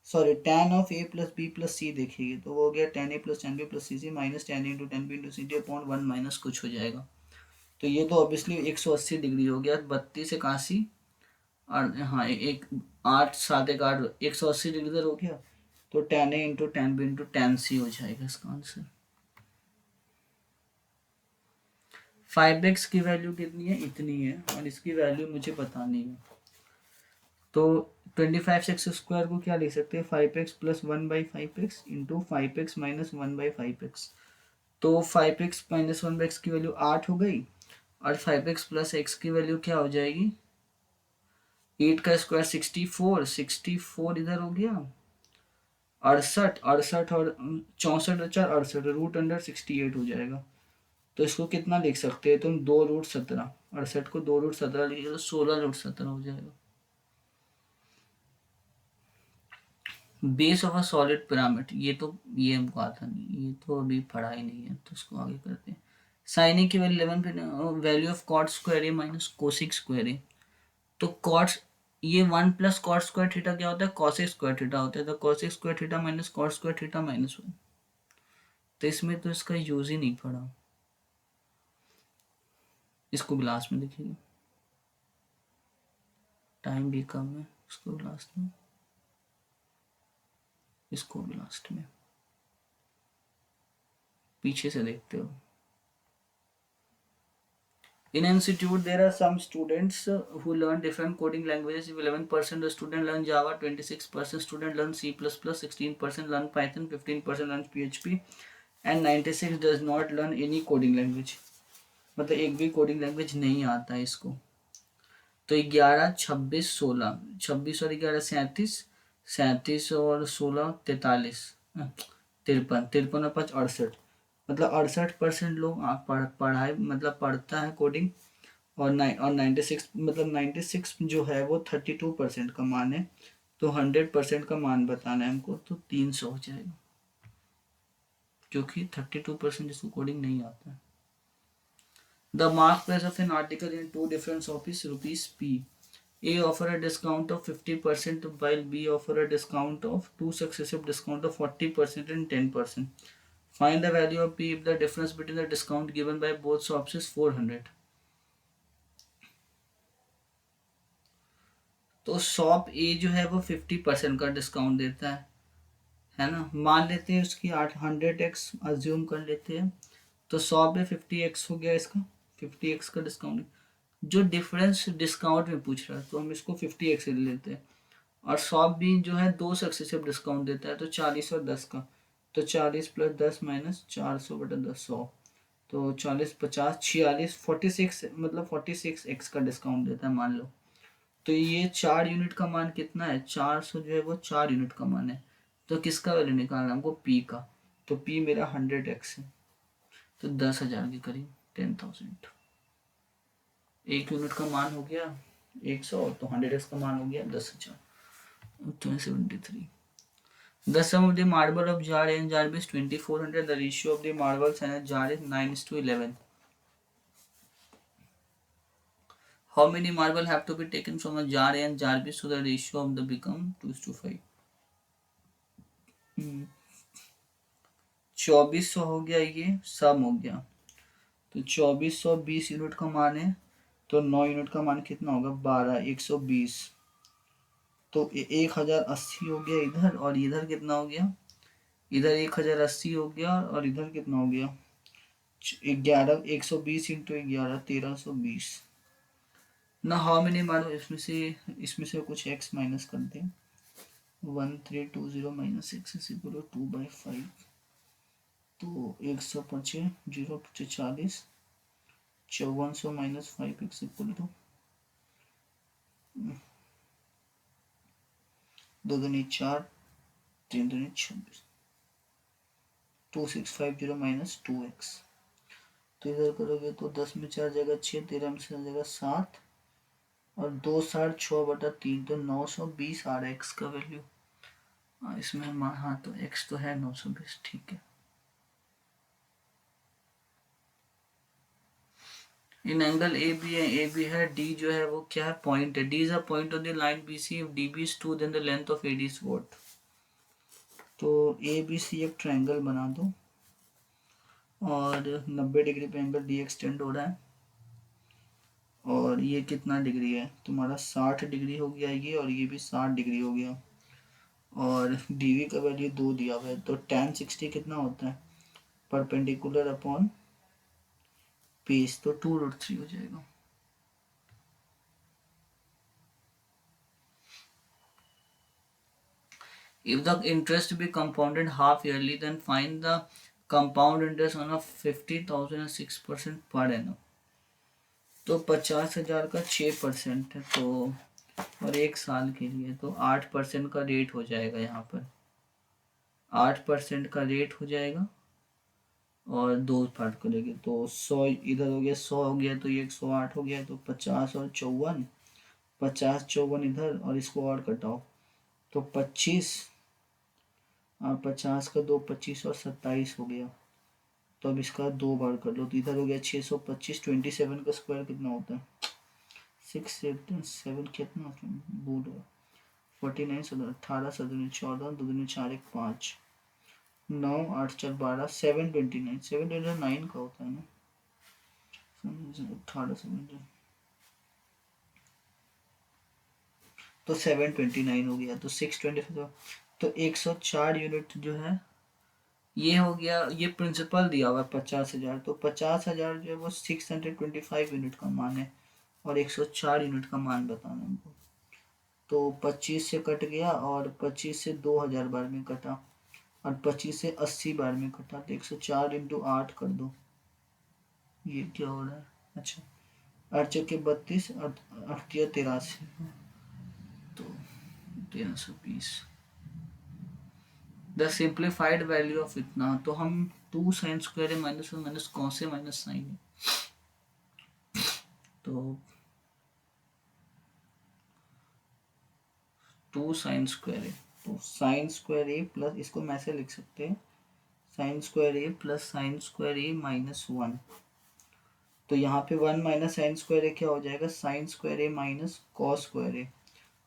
[SPEAKER 1] sorry tan of A plus B plus C देखिए, तो वो हो गया tan A plus tan B plus C minus tan A into tan B into C upon 1 minus कुछ हो जाएगा। तो ये तो ऑब्वियसली 180 डिग्री हो गया, 32 81 और हाँ एक 8 7 1 8 180 डिग्री इधर हो गया। तो tan A into tan B into tan C हो जाएगा इसका आंसर। 5x की वैल्यू कितनी है, इतनी है, और इसकी वैल्यू मुझे बतानी है। तो 25x² को क्या लिख सकते हैं, 5x plus 1/5x into 5x minus 1/5x। तो 5x माइनस 1/x की वैल्यू 8 हो गई, और 5x प्लस x की वैल्यू क्या हो जाएगी, 8 का स्क्वायर 64, 64 इधर हो गया 68, 68 और 64 4 68, रूट अंडर 68 हो जाएगा। तो इसको कितना लिख सकते हैं तुम, 2√17। 68 को 2√17 लिखिए तो 16√17 हो जाएगा। Base of a solid pyramid, ये हमको आता नहीं, ये तो अभी पढ़ा ही नहीं है, तो उसको आगे करते हैं। साइन ए की value 11, value of cot square A minus cosec square A. तो कॉट, ये 1 प्लस कॉट स्क्वायर थीटा क्या होता है, कॉसिक स्क्वायर थीटा होता है। तो cosec square theta minus cot square theta minus 1। तो इसमें तो इसका यूज ही नहीं पड़ा, इसको भी लास्ट में देखिए, टाइम भी कम है, इसको भी लास्ट में, इसको भी लास्ट में, पीछे से देखते हो। In an institute, there are some students who learn different coding languages. 11% of students learn Java, 26% students learn C++, 16% learn Python, 15% learn PHP, and 96 does not learn any coding language. मतलब एक भी coding language नहीं आता है इसको। तो 11 26 16, 26 और 11 37, 37 और 16 43, 53, 53 और 5 68, मतलब 68% लोग पढ़ाई मतलब पढ़ता है कोडिंग। और 96 मतलब 96 जो है वो 32% का मान है। तो 100% का मान बताना है हमको, तो 300 हो जाएगा। जो कि 32% जिसको कोडिंग नहीं आता है। The mark price of an article in two different offers rupees P. A offer a discount of 50% while B offer a discount of two successive discount of 40% and 10%. Find the value of P if the difference between the discount given by both shops is 400. तो shop ए जो है वो 50% का discount देता है ना। मान लेते हैं उसकी 800x अज्यूम कर लेते हैं। तो 100 पे 50x हो गया इसका, 50x का डिस्काउंट। जो डिफरेंस डिस्काउंट में पूछ रहा है तो हम इसको 50x ले लेते हैं। और शॉप भी जो है दो सक्सेसिव डिस्काउंट देता है, तो 40 और 10 का। तो 40 + 10 - 400/10 100। तो 40 50 46 46 मतलब 46x का डिस्काउंट देता है मान लो। तो ये 4 यूनिट का मान कितना है, 400 जो है वो 4 यूनिट का मान है। तो किसका वैल्यू निकालना है हमको, पी का। तो पी मेरा 100x है, तो 10,000 के करीब, 10,000। एक यूनिट का मान हो गया 100, तो 100x का मान हो गया 10,000। 73. The sum of the marble of jar A and jar B is 2400. The ratio of the marbles in a jar is 9:11. How many marble have to be taken from a jar A and jar B so the ratio of the become 2:5? 2400 हो गया, ये सम हो गया। तो 2400 20 unit का मान है, तो 9 यूनिट का मान कितना होगा, 12 120। तो 1080 हो गया इधर, और इधर कितना हो गया, इधर 1080 हो गया, और इधर कितना हो गया 11 120 × 11 1320 ना। हाउ मेनी मार्बल, इसमें से कुछ x माइनस कर दें। 1320 - x = 2/5। तो 125 0 × 40 5400 - 5x = 2 दूनी 4 3 दूनी 26 2650 - 2x। तो इधर करोगे तो 10 में 4 जगह 6, 13 में 4 जगह 7, और 2 7 6/3, तो 920 आ रहा है x का वैल्यू। इसमें हाँ, तो x तो है 920, ठीक है। इन एंगल ए बी है, डी जो है वो क्या है, पॉइंट है। D is a point on the line B C. If D B is 2 then the length of A D is what. तो ए बी सी एक ट्रायंगल बना दो, और 90 डिग्री पे एंगल डी एक्सटेंड हो रहा है, और ये कितना डिग्री है तुम्हारा, 60 डिग्री हो गया ये, और ये भी 60 डिग्री हो गया, और डी वी का वैल्यू 2 दिया हुआ है। तो tan 60 कितना होता है, परपेंडिकुलर अपॉन पेज, तो 2√3 हो जाएगा। If the interest be compounded half yearly, then find the compound interest on a 50,000 and 6% per annum. तो 50,000 का 6% है, तो और 1 साल के लिए तो 8% का रेट हो जाएगा। यहाँ पर 8% का रेट हो जाएगा, और 2 पार्ट करेंगे तो 100 इधर हो गया, 100 हो गया, तो ये 108 हो गया। तो 50 और 54, 50 54 इधर, और इसको और कटाओ तो 25, 50 का 2 25 और 27 हो गया। तो अब इसका 2 बार कर लो, तो इधर हो गया 625। 27 का स्क्वायर कितना होता है, 6 7 कितना बोल रहा, 49 18 17 14 2 दूनी 4 1 5 9 8 4 12 729 729 का होता है ना, 18 17, तो 729 हो गया। तो 625, तो 104 यूनिट जो है ये हो गया। ये प्रिंसिपल दिया हुआ है 50,000, तो 50,000 जो है वो 625 यूनिट का मान है, और 104 यूनिट का मान बताना हमको। तो 25 से कट गया, और 25 से 2000 बार में कटा, और 25 से 80 बार में कटा, तो 104 × 8 कर दो। ये क्या हो रहा है, अच्छा 8 चौके 32, 8 83, तो 1320। द सिंप्लीफाइड वैल्यू ऑफ इतना, तो हम 2 sin स्क्वायर है माइनस कॉस है माइनस साइन है, तो 2 sin स्क्वायर है, तो साइन स्क्वायर ए प्लस, इसको मैं ऐसे लिख सकते हैं sine square A plus sine square A minus 1। तो यहाँ पे 1 माइनस साइन स्क्वायर ए क्या हो जाएगा, sine square A minus cos square A.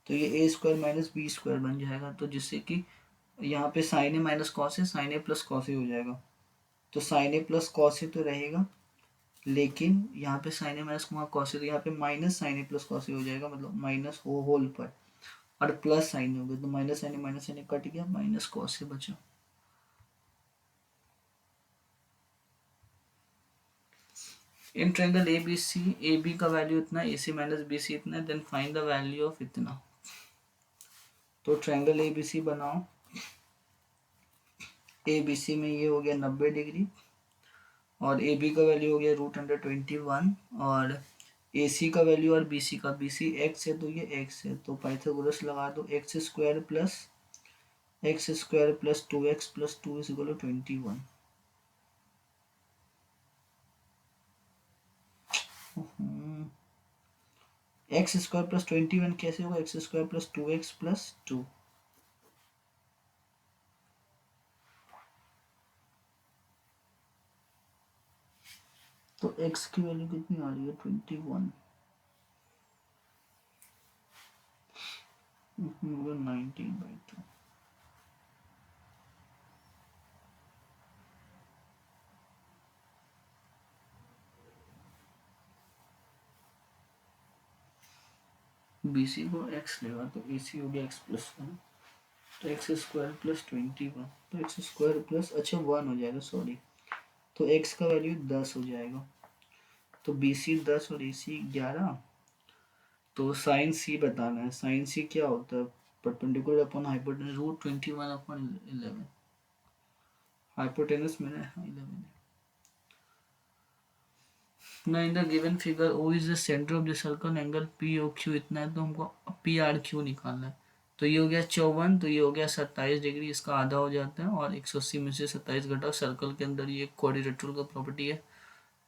[SPEAKER 1] तो ये ए स्क्वायर माइनस बी स्क्वायर बन जाएगा। तो जिससे कि यहाँ पे साइन ए माइनस कॉस है, sign A plus cos A हो जाएगा। तो sign A plus cos A तो रहेगा, लेकिन यहाँ पे साइन ए माइनस कॉस ए, तो यहाँ पे minus sine A plus cos A हो जाएगा, मतलब माइनस हो होल पर, और प्लस साइन हो गया। तो माइनस साइन ए कट गया, माइनस कॉस ए बचा। In triangle A B C, A B का वैल्यू इतना, A C minus B C इतना, then find the value of इतना। तो ट्रायंगल ए बी सी बनाओ। ए बी सी में ये हो गया 90 डिग्री, और ए बी का वैल्यू हो गया √21, और ए सी का वैल्यू और बी सी का, बी सी एक्स है तो ये एक्स है, तो पाइथागोरस लगा दो। X square plus 2x plus 2 is equal to 21। X square plus 21 कैसे होगा, x square plus 2x plus 2। तो x की वैल्यू कितनी आ रही है, 21, 19/2। बी सी को x लेगा तो ए सी हो गया x प्लस 1, तो एक्स स्क्वायर प्लस 21, तो एक्स स्क्वायर प्लस, अच्छा 1 हो जाएगा, सॉरी। तो x का वैल्यू 10 हो जाएगा। तो बी सी 10 और ए सी 11। तो साइन सी बताना है। साइन सी क्या होता है, परपेंडिकुलर अपॉन हाइपोटेनस, √21/11। हाइपोटेनस मैंने 11 ना। In the given figure O is the centre of the circle, angle P O Q इतना है, तो हमको पी आर क्यू निकालना है। तो ये हो गया 54, तो ये हो गया 27 डिग्री, इसका आधा हो जाता है, और 180 में से 27 घटाओ, सर्कल के अंदर ये क्वाड्रिलेटरल का प्रॉपर्टी है,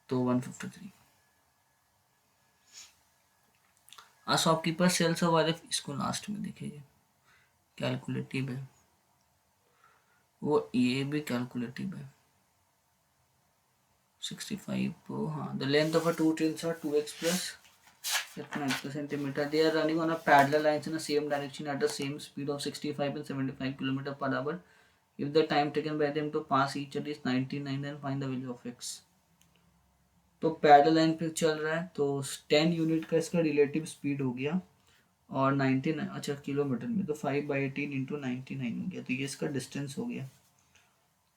[SPEAKER 1] तो 153। A shopkeeper sells of R F, इसको लास्ट में देखिए, कैलकुलेटिव है, वो ये भी कैलकुलेटिव है। 65, हाँ, the length of a two trains are 2x plus इतना centimeter. They are running on a parallel lines in the same direction at the same speed of 65 and 75 km/h. If the time taken by them to pass each other is 99, then find the value of x. तो parallel line पे चल रहा है, तो 10 unit का इसका relative speed हो गया, और 99, अच्छा किलोमीटर में, तो 5/18 इंटू 99 हो गया, तो ये इसका डिस्टेंस हो गया।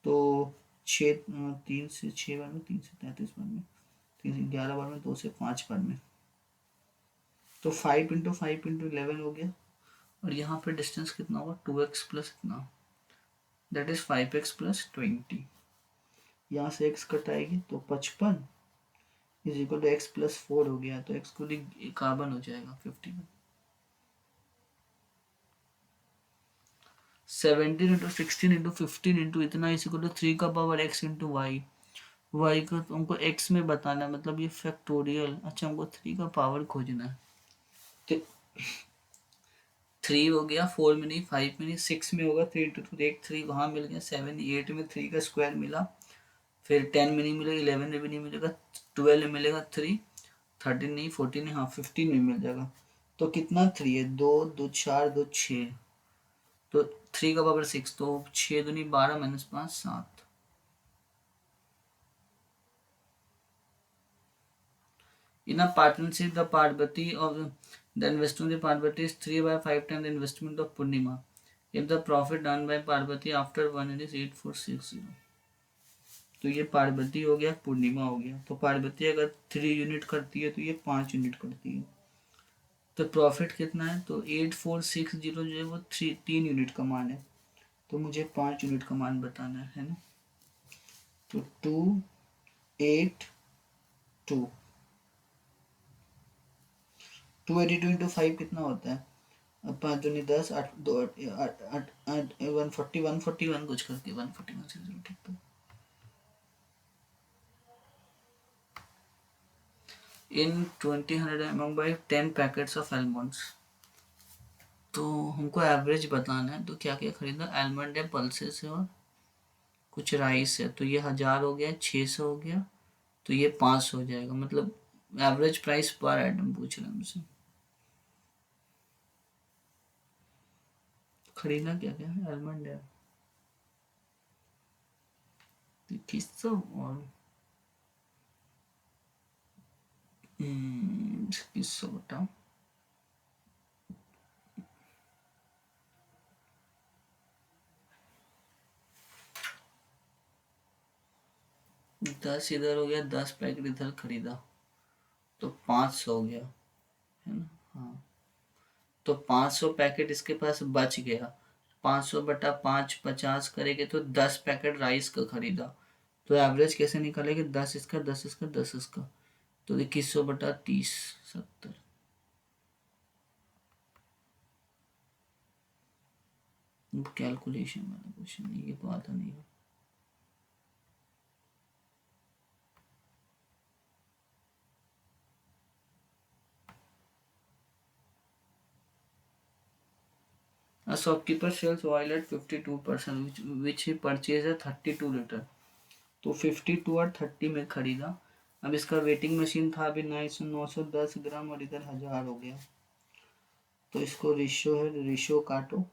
[SPEAKER 1] तो 3 से 6 बार में, 3 से 33 बार में, 3 से 11 बार में, 2 से 5 बार में, तो 5 इंटू 5 इंटू 11 हो गया। और यहाँ पे डिस्टेंस कितना होगा, 2x प्लस इतना, दैट इज 5x प्लस 20। यहाँ से x कटाएगी तो 55 is equal to x plus 4 हो गया, तो x को कार्बन हो जाएगा 51। 17 इंटू 16 इंटू 15 इंटू इतना इज इक्वल टू 3 का power x into y. Y को तो हमको x में बताना है, मतलब ये फैक्टोरियल। अच्छा, हमको 3 का पावर खोजना है, तो 3 हो गया, 4 में नहीं, 5 में नहीं, 6 में होगा। 3 इंटू 2, एक 3 वहाँ मिल गया, 7 8 में 3 का स्क्वायर मिला, फिर 10 में नहीं मिलेगा, 11 में भी नहीं मिलेगा, 12 में मिलेगा 3, 13 नहीं, 14 नहीं, हाँ 15 में मिल जाएगा। तो कितना 3 है, 2 2 4 2 6, तो 3 का पावर 6, तो 6 दूनी 12 minus 5 7। In a partnership, the Parvati of the investment of Parvati is 3/5 times the investment of Purnima. If the profit done by Parvati after 1 year is 8460, तो ये पार्वती हो गया, पूर्णिमा हो गया। तो पार्वती अगर 3 यूनिट करती है तो ये 5 यूनिट करती है। तो प्रॉफिट कितना है, तो 8460 जो है वो 3 यूनिट का मान है, तो मुझे 5 यूनिट का मान बताना है ना। तो 282 इंटू 5 कितना होता है, 5 दूनी 10, 8 2 8 8 141 कुछ करके 141 से 0 ठीक है। इन 20 among by 10 packets of almonds। तो हमको एवरेज बताना है, तो क्या क्या खरीदना, आलमंड है, पल्सेस है, और कुछ राइस है, तो ये 1000 हो गया, 600 हो गया, तो ये 500 हो जाएगा। मतलब एवरेज प्राइस पर आइटम पूछ रहे हैं हमसे। खरीदना क्या क्या है? आलमंड है, 2100 और 2100 बताओ। 10 इधर हो गया, 10 पैकेट इधर खरीदा, तो 500 हो गया, है ना? हाँ, तो 500 पैकेट इसके पास बच गया। 500 बटा 5 50 करेंगे तो 10 पैकेट राइस का खरीदा। तो एवरेज कैसे निकालेंगे? 10 इसका, 10 इसका, 10 इसका, तो 2100 बटा 30, 70। कैलकुलेशन वाला क्वेश्चन, ये तो आता नहीं है। A shopkeeper sells oil at 52%, which he purchased at 32 litre. तो 52 और 30 में खरीदा। अब इसका वेटिंग मशीन था अभी 910 ग्राम और इधर 1000 हो गया, तो इसको रेशियो है, रेशियो काटो।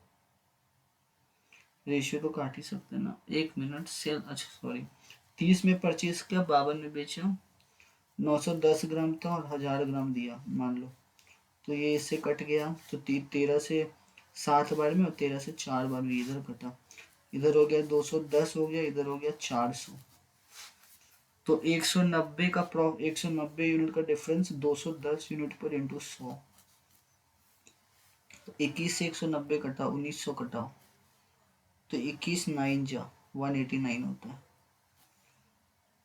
[SPEAKER 1] रेशियो तो काट ही सकते हैं ना। 1 मिनट। सेल, अच्छा सॉरी, 30 में परचेज किया, 52 में बेचा। 910 ग्राम था और 1000 ग्राम दिया मान लो, तो ये इससे कट गया, तो 13 से 7 बार में और 13 से 4 बार में इधर कटा। इधर हो गया 210 हो गया, इधर हो गया 400। तो 190 का 190 यूनिट का डिफरेंस 210 यूनिट पर इंटू 100। तो 21 से 190 कटा, 1900 कटा, तो 21 9 जा 189 होता है।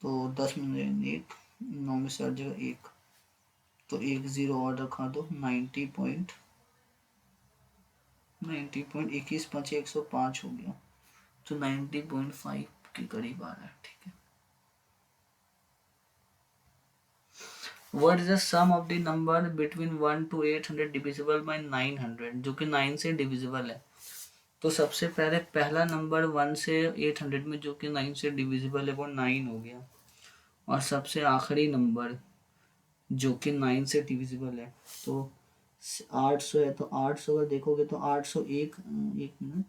[SPEAKER 1] तो 10 में एक, 9 में से 8 जगह एक, तो एक जीरो और रखा दो। 90.21 5 105 हो गया, तो 90.5 के करीब आ रहा है। ठीक है। What is the sum of the number between 1 to 800 divisible by 900, जो कि 9 से डिविजिबल है। तो सबसे पहले पहला नंबर 1 से 800 में जो कि 9 से डिविजिबल है वो 9 हो गया, और सबसे आखिरी नंबर जो कि 9 से डिविजिबल है, तो 800 है, तो 800 का देखोगे तो 801, एक मिनट,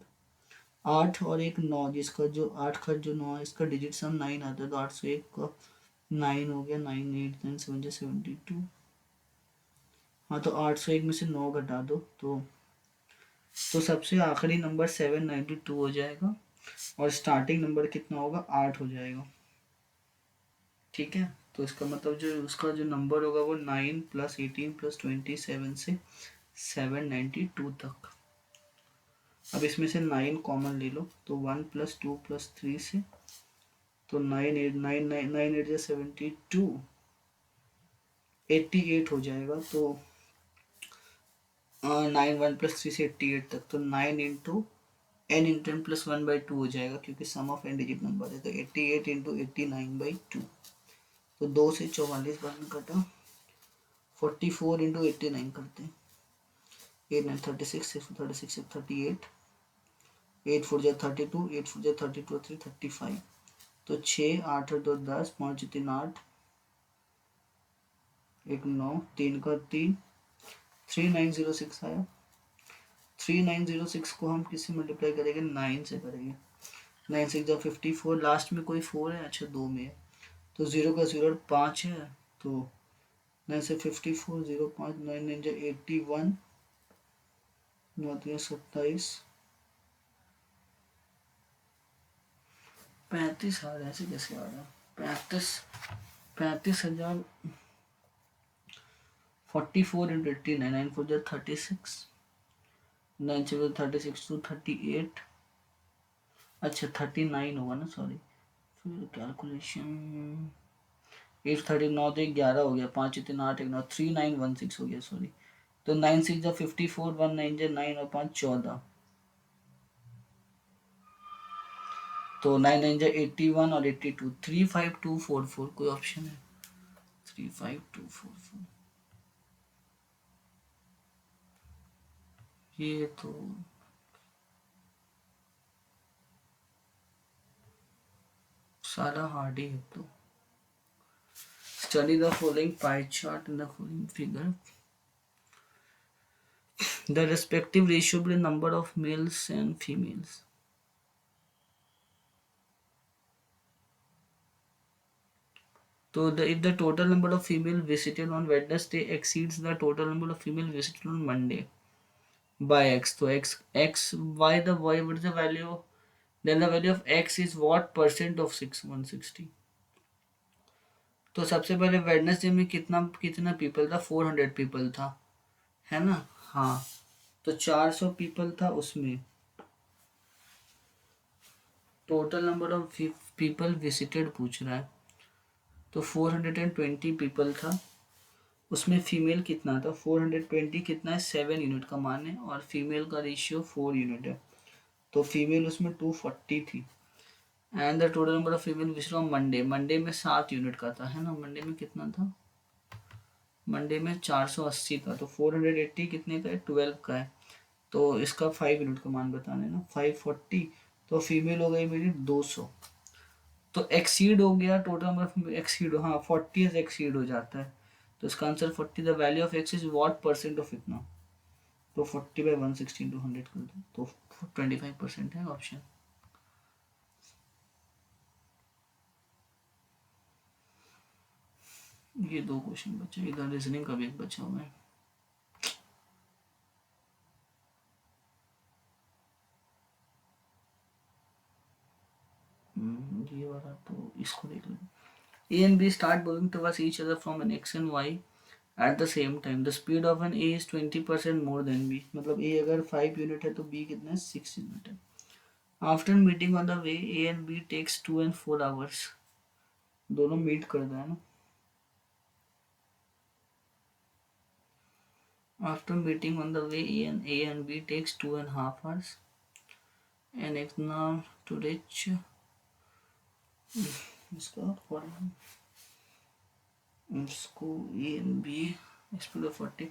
[SPEAKER 1] 8 और एक 9, जिसका जो 8 का जो 9 है इसका डिजिट सम 9 आता है, तो 801 का 9 हो गया, 9 8 9 7 72। हाँ, तो 801 में से 9 घटा दो, तो सबसे आखिरी नंबर 792 हो जाएगा, और स्टार्टिंग नंबर कितना होगा? 8 हो जाएगा। ठीक है, तो इसका मतलब जो उसका जो नंबर होगा वो 9 प्लस 18 प्लस 27 से 792 तक। अब इसमें से 9 कॉमन ले लो, तो 1 प्लस 2 प्लस 3 से, तो 9 8 9 9 9 8 72, 88 हो जाएगा। तो 9 1 प्लस 3 से 88 तक, तो 9 into n into n plus 1/2 हो जाएगा, क्योंकि sum of n digit number है, तो 88 इंटू 89/2। तो 2 से 44 बार में कटा, 44 इंटू 89 करते हैं, 8 9 36 6 36 38, 8 4 जा 32, 8 4 जा 32 3 35, तो 6 8 और 2 10, 5 3 8, 1 9, 3 का 3, 3906 आया। 3906 को हम किससे मल्टीप्लाई करेंगे? 9 से करेंगे। 9 6 जा 54, लास्ट में कोई 4 है? अच्छा, 2 में है, तो 0 का 0 5 है, तो 9 से 54, 0 5, 9 9 जा 81, 9 3 27, 35 आ रहा है। ऐसे कैसे आ रहा है? 35,000, 44 इंटू 89, 9 4 जा 36, 9 6 36 टू 38, अच्छा 39 होगा ना, सॉरी, फिर कैलकुलेशन, 8 9 तो 11 हो गया, 5 3 8 1 9, 3916 हो गया, सॉरी। तो 9 6 जा 54, 1 9 जा 9 और 5 14, तो 9 9 जा 81 और 82, 35244 कोई ऑप्शन है? 35244, ये तो सारा हार्ड ही है तो। Study the following pie chart in the following figure. The respective ratio between number of males and females. So if the total number of female visited on Wednesday exceeds the total number of female visited on Monday by x, so x y the y, what is the value? Then the value of x is what percent of 160. तो सबसे पहले Wednesday में कितना कितना people था, 400 people था, है ना। हाँ, तो 400 पीपल था, उसमें total number of people visited पूछ रहा है, तो 420 पीपल था, उसमें फीमेल कितना था, 420 कितना है, 7 यूनिट का मान है, और फीमेल का रेशियो 4 यूनिट है, तो फीमेल उसमें 240 थी। And the total number of female visit on Monday, Monday में 7 यूनिट का था, है ना। मंडे में कितना था, मंडे में 480 था, तो 480 कितने का है, 12 का है, तो इसका 5 यूनिट का मान बताना है ना, 540, तो फीमेल हो गई मेरी 200, तो एक्सीड हो गया टोटल नंबर, एक्सीड, हाँ 40 से एक्सीड हो जाता है, तो इसका answer 40, the value of x is what percent of इतना, तो 40/160 × 100 कर दो, तो 25% है ऑप्शन। ये 2 क्वेश्चन बचे, इधर रीजनिंग का भी एक बचा हुआ है। ये वाला तो इसको देख लो। A and B start moving towards each other from an X and Y at the same time. The speed of an A is 20% more than B. मतलब A अगर 5 यूनिट है तो B कितना है, 6 यूनिट है। After meeting on the way, A and B takes 2 and 4 hours. दोनों meet करता है ना। After meeting on the way, A and B takes 2.5 hours. And if now to reach इसको A and B speed of 40।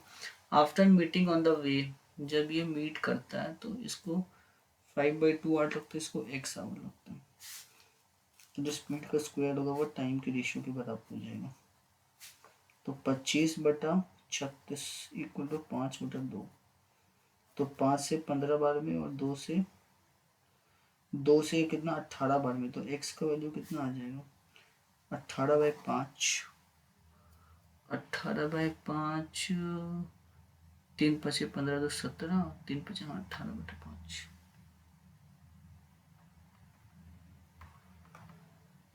[SPEAKER 1] After meeting on the way, जब ये meet करता है तो इसको 5/2 आवर लगता है, इसको x आवर लगता है, तो जो स्पीड का स्क्वायर होगा वो टाइम के रेशियो के बराबर हो जाएगा, तो 25/36 इक्वल टू 5/2, तो 5 से 15 बार में और 2 से कितना 18 बार में, तो x का वैल्यू कितना आ जाएगा, 18/5, 18/5, 3 × 5 = 15, तो 17, 3 × 5 = 18/5।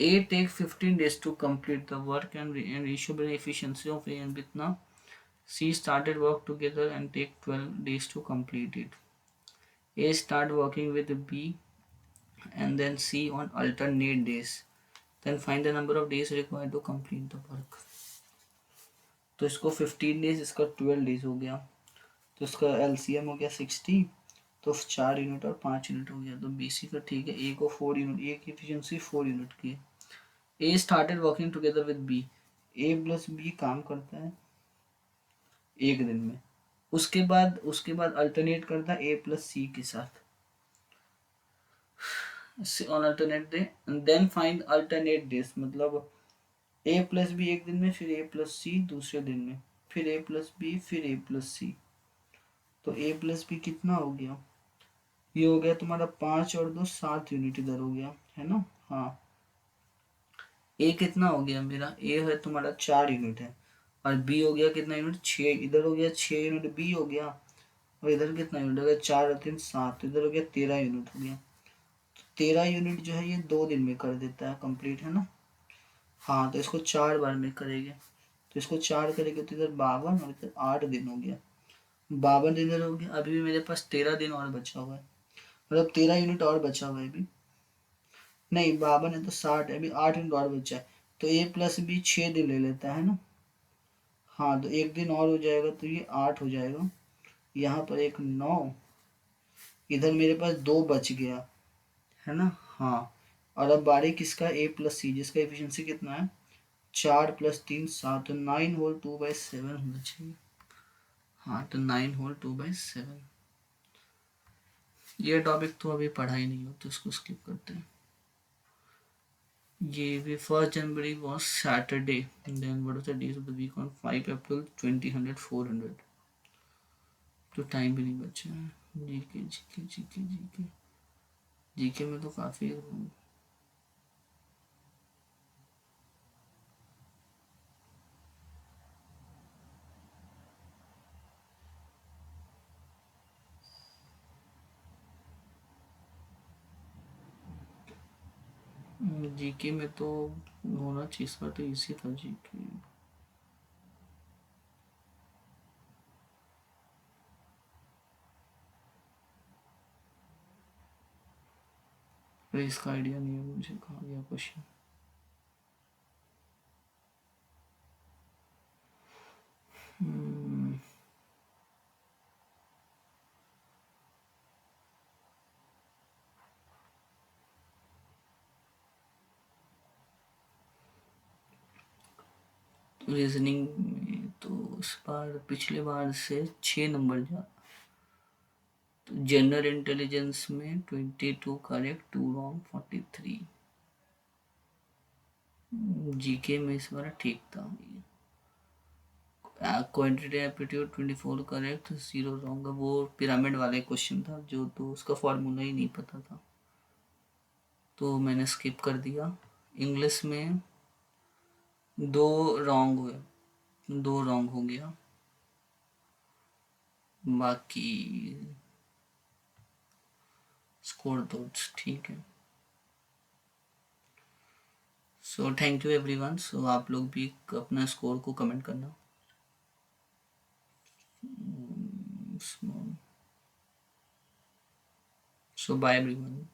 [SPEAKER 1] A take 15 days to complete the work and ratio between efficiency of A and B इतना। C started work together and take 12 days to complete it. A start working with B and then C on alternate days. Then find the number of days required to complete the work. तो इसको 15 days, इसका 12 days हो गया, तो इसका LCM हो गया 60, तो 4 यूनिट और 5 यूनिट हो गया, तो BC का ठीक है। ए को 4 यूनिट, ए की एफिशिएंसी 4 यूनिट की है। A started working together with B, A plus B काम करता है एक दिन में, उसके बाद अल्टरनेट करता है ए प्लस सी के साथ on alternate day, then find alternate days, मतलब ए प्लस बी एक दिन में, फिर ए प्लस सी दूसरे दिन में, फिर ए प्लस बी, फिर ए प्लस सी, तो ए प्लस बी कितना हो गया, ये हो गया तुम्हारा 5 और 2 7 यूनिट इधर हो गया, है ना। हाँ, ए कितना हो गया मेरा, ए है तुम्हारा 4 यूनिट है, और बी हो गया कितना यूनिट, 6, इधर हो गया 6 यूनिट बी हो गया, और इधर कितना यूनिट हो गया, 4 और 3 7, इधर हो गया 13 यूनिट हो गया, तो 13 यूनिट जो है ये 2 दिन में कर देता है कंप्लीट, है ना। हाँ, तो इसको 4 बार में करेंगे, तो इसको 4 करेंगे तो इधर 52 और इधर 8 दिन हो गया, 52 दिन इधर हो गया, अभी भी मेरे पास 13 दिन और बचा हुआ है, मतलब 13 यूनिट और बचा हुआ है अभी, नहीं 52 है तो 60 है, अभी 8 यूनिट और बचा है, तो ए प्लस बी 6 दिन ले लेता है ना। हाँ, तो एक दिन और हो जाएगा, तो ये 8 हो जाएगा, यहाँ पर एक 9, इधर मेरे पास 2 बच गया, है ना। हाँ, और अब बारी किसका, ए प्लस सी, जिसका एफिशिएंसी कितना है 4 + 3 7, तो 9 होल 2/7 होना चाहिए। हाँ, तो 9 होल 2/7। ये टॉपिक तो अभी पढ़ा ही नहीं हो, तो इसको स्किप करते हैं। ये भी 1 January was Saturday. And then what was the days of the week on 5 April 2000 400? तो टाइम भी नहीं बचा है। GK GK GK GK GK में तो काफी जीके में तो होना चाहिए, इस बार तो इसी था जीके। इसका आइडिया नहीं है मुझे कहाँ गया क्वेश्चन। रीजनिंग में तो इस बार पिछले बार से 6 नंबर जा। तो जनरल इंटेलिजेंस में 22 करेक्ट, 2 रॉन्ग, 43। जीके में इस बार ठीक था। Quantity aptitude 24 correct, 0 wrong. वो पिरामिड वाले क्वेश्चन था जो, तो उसका फॉर्मूला ही नहीं पता था तो मैंने स्किप कर दिया। इंग्लिश में 2 रॉन्ग हुए, 2 रॉन्ग हो गया। बाकी स्कोर तो ठीक है। So thank you everyone. So आप लोग भी अपना स्कोर को कमेंट करना। So bye everyone.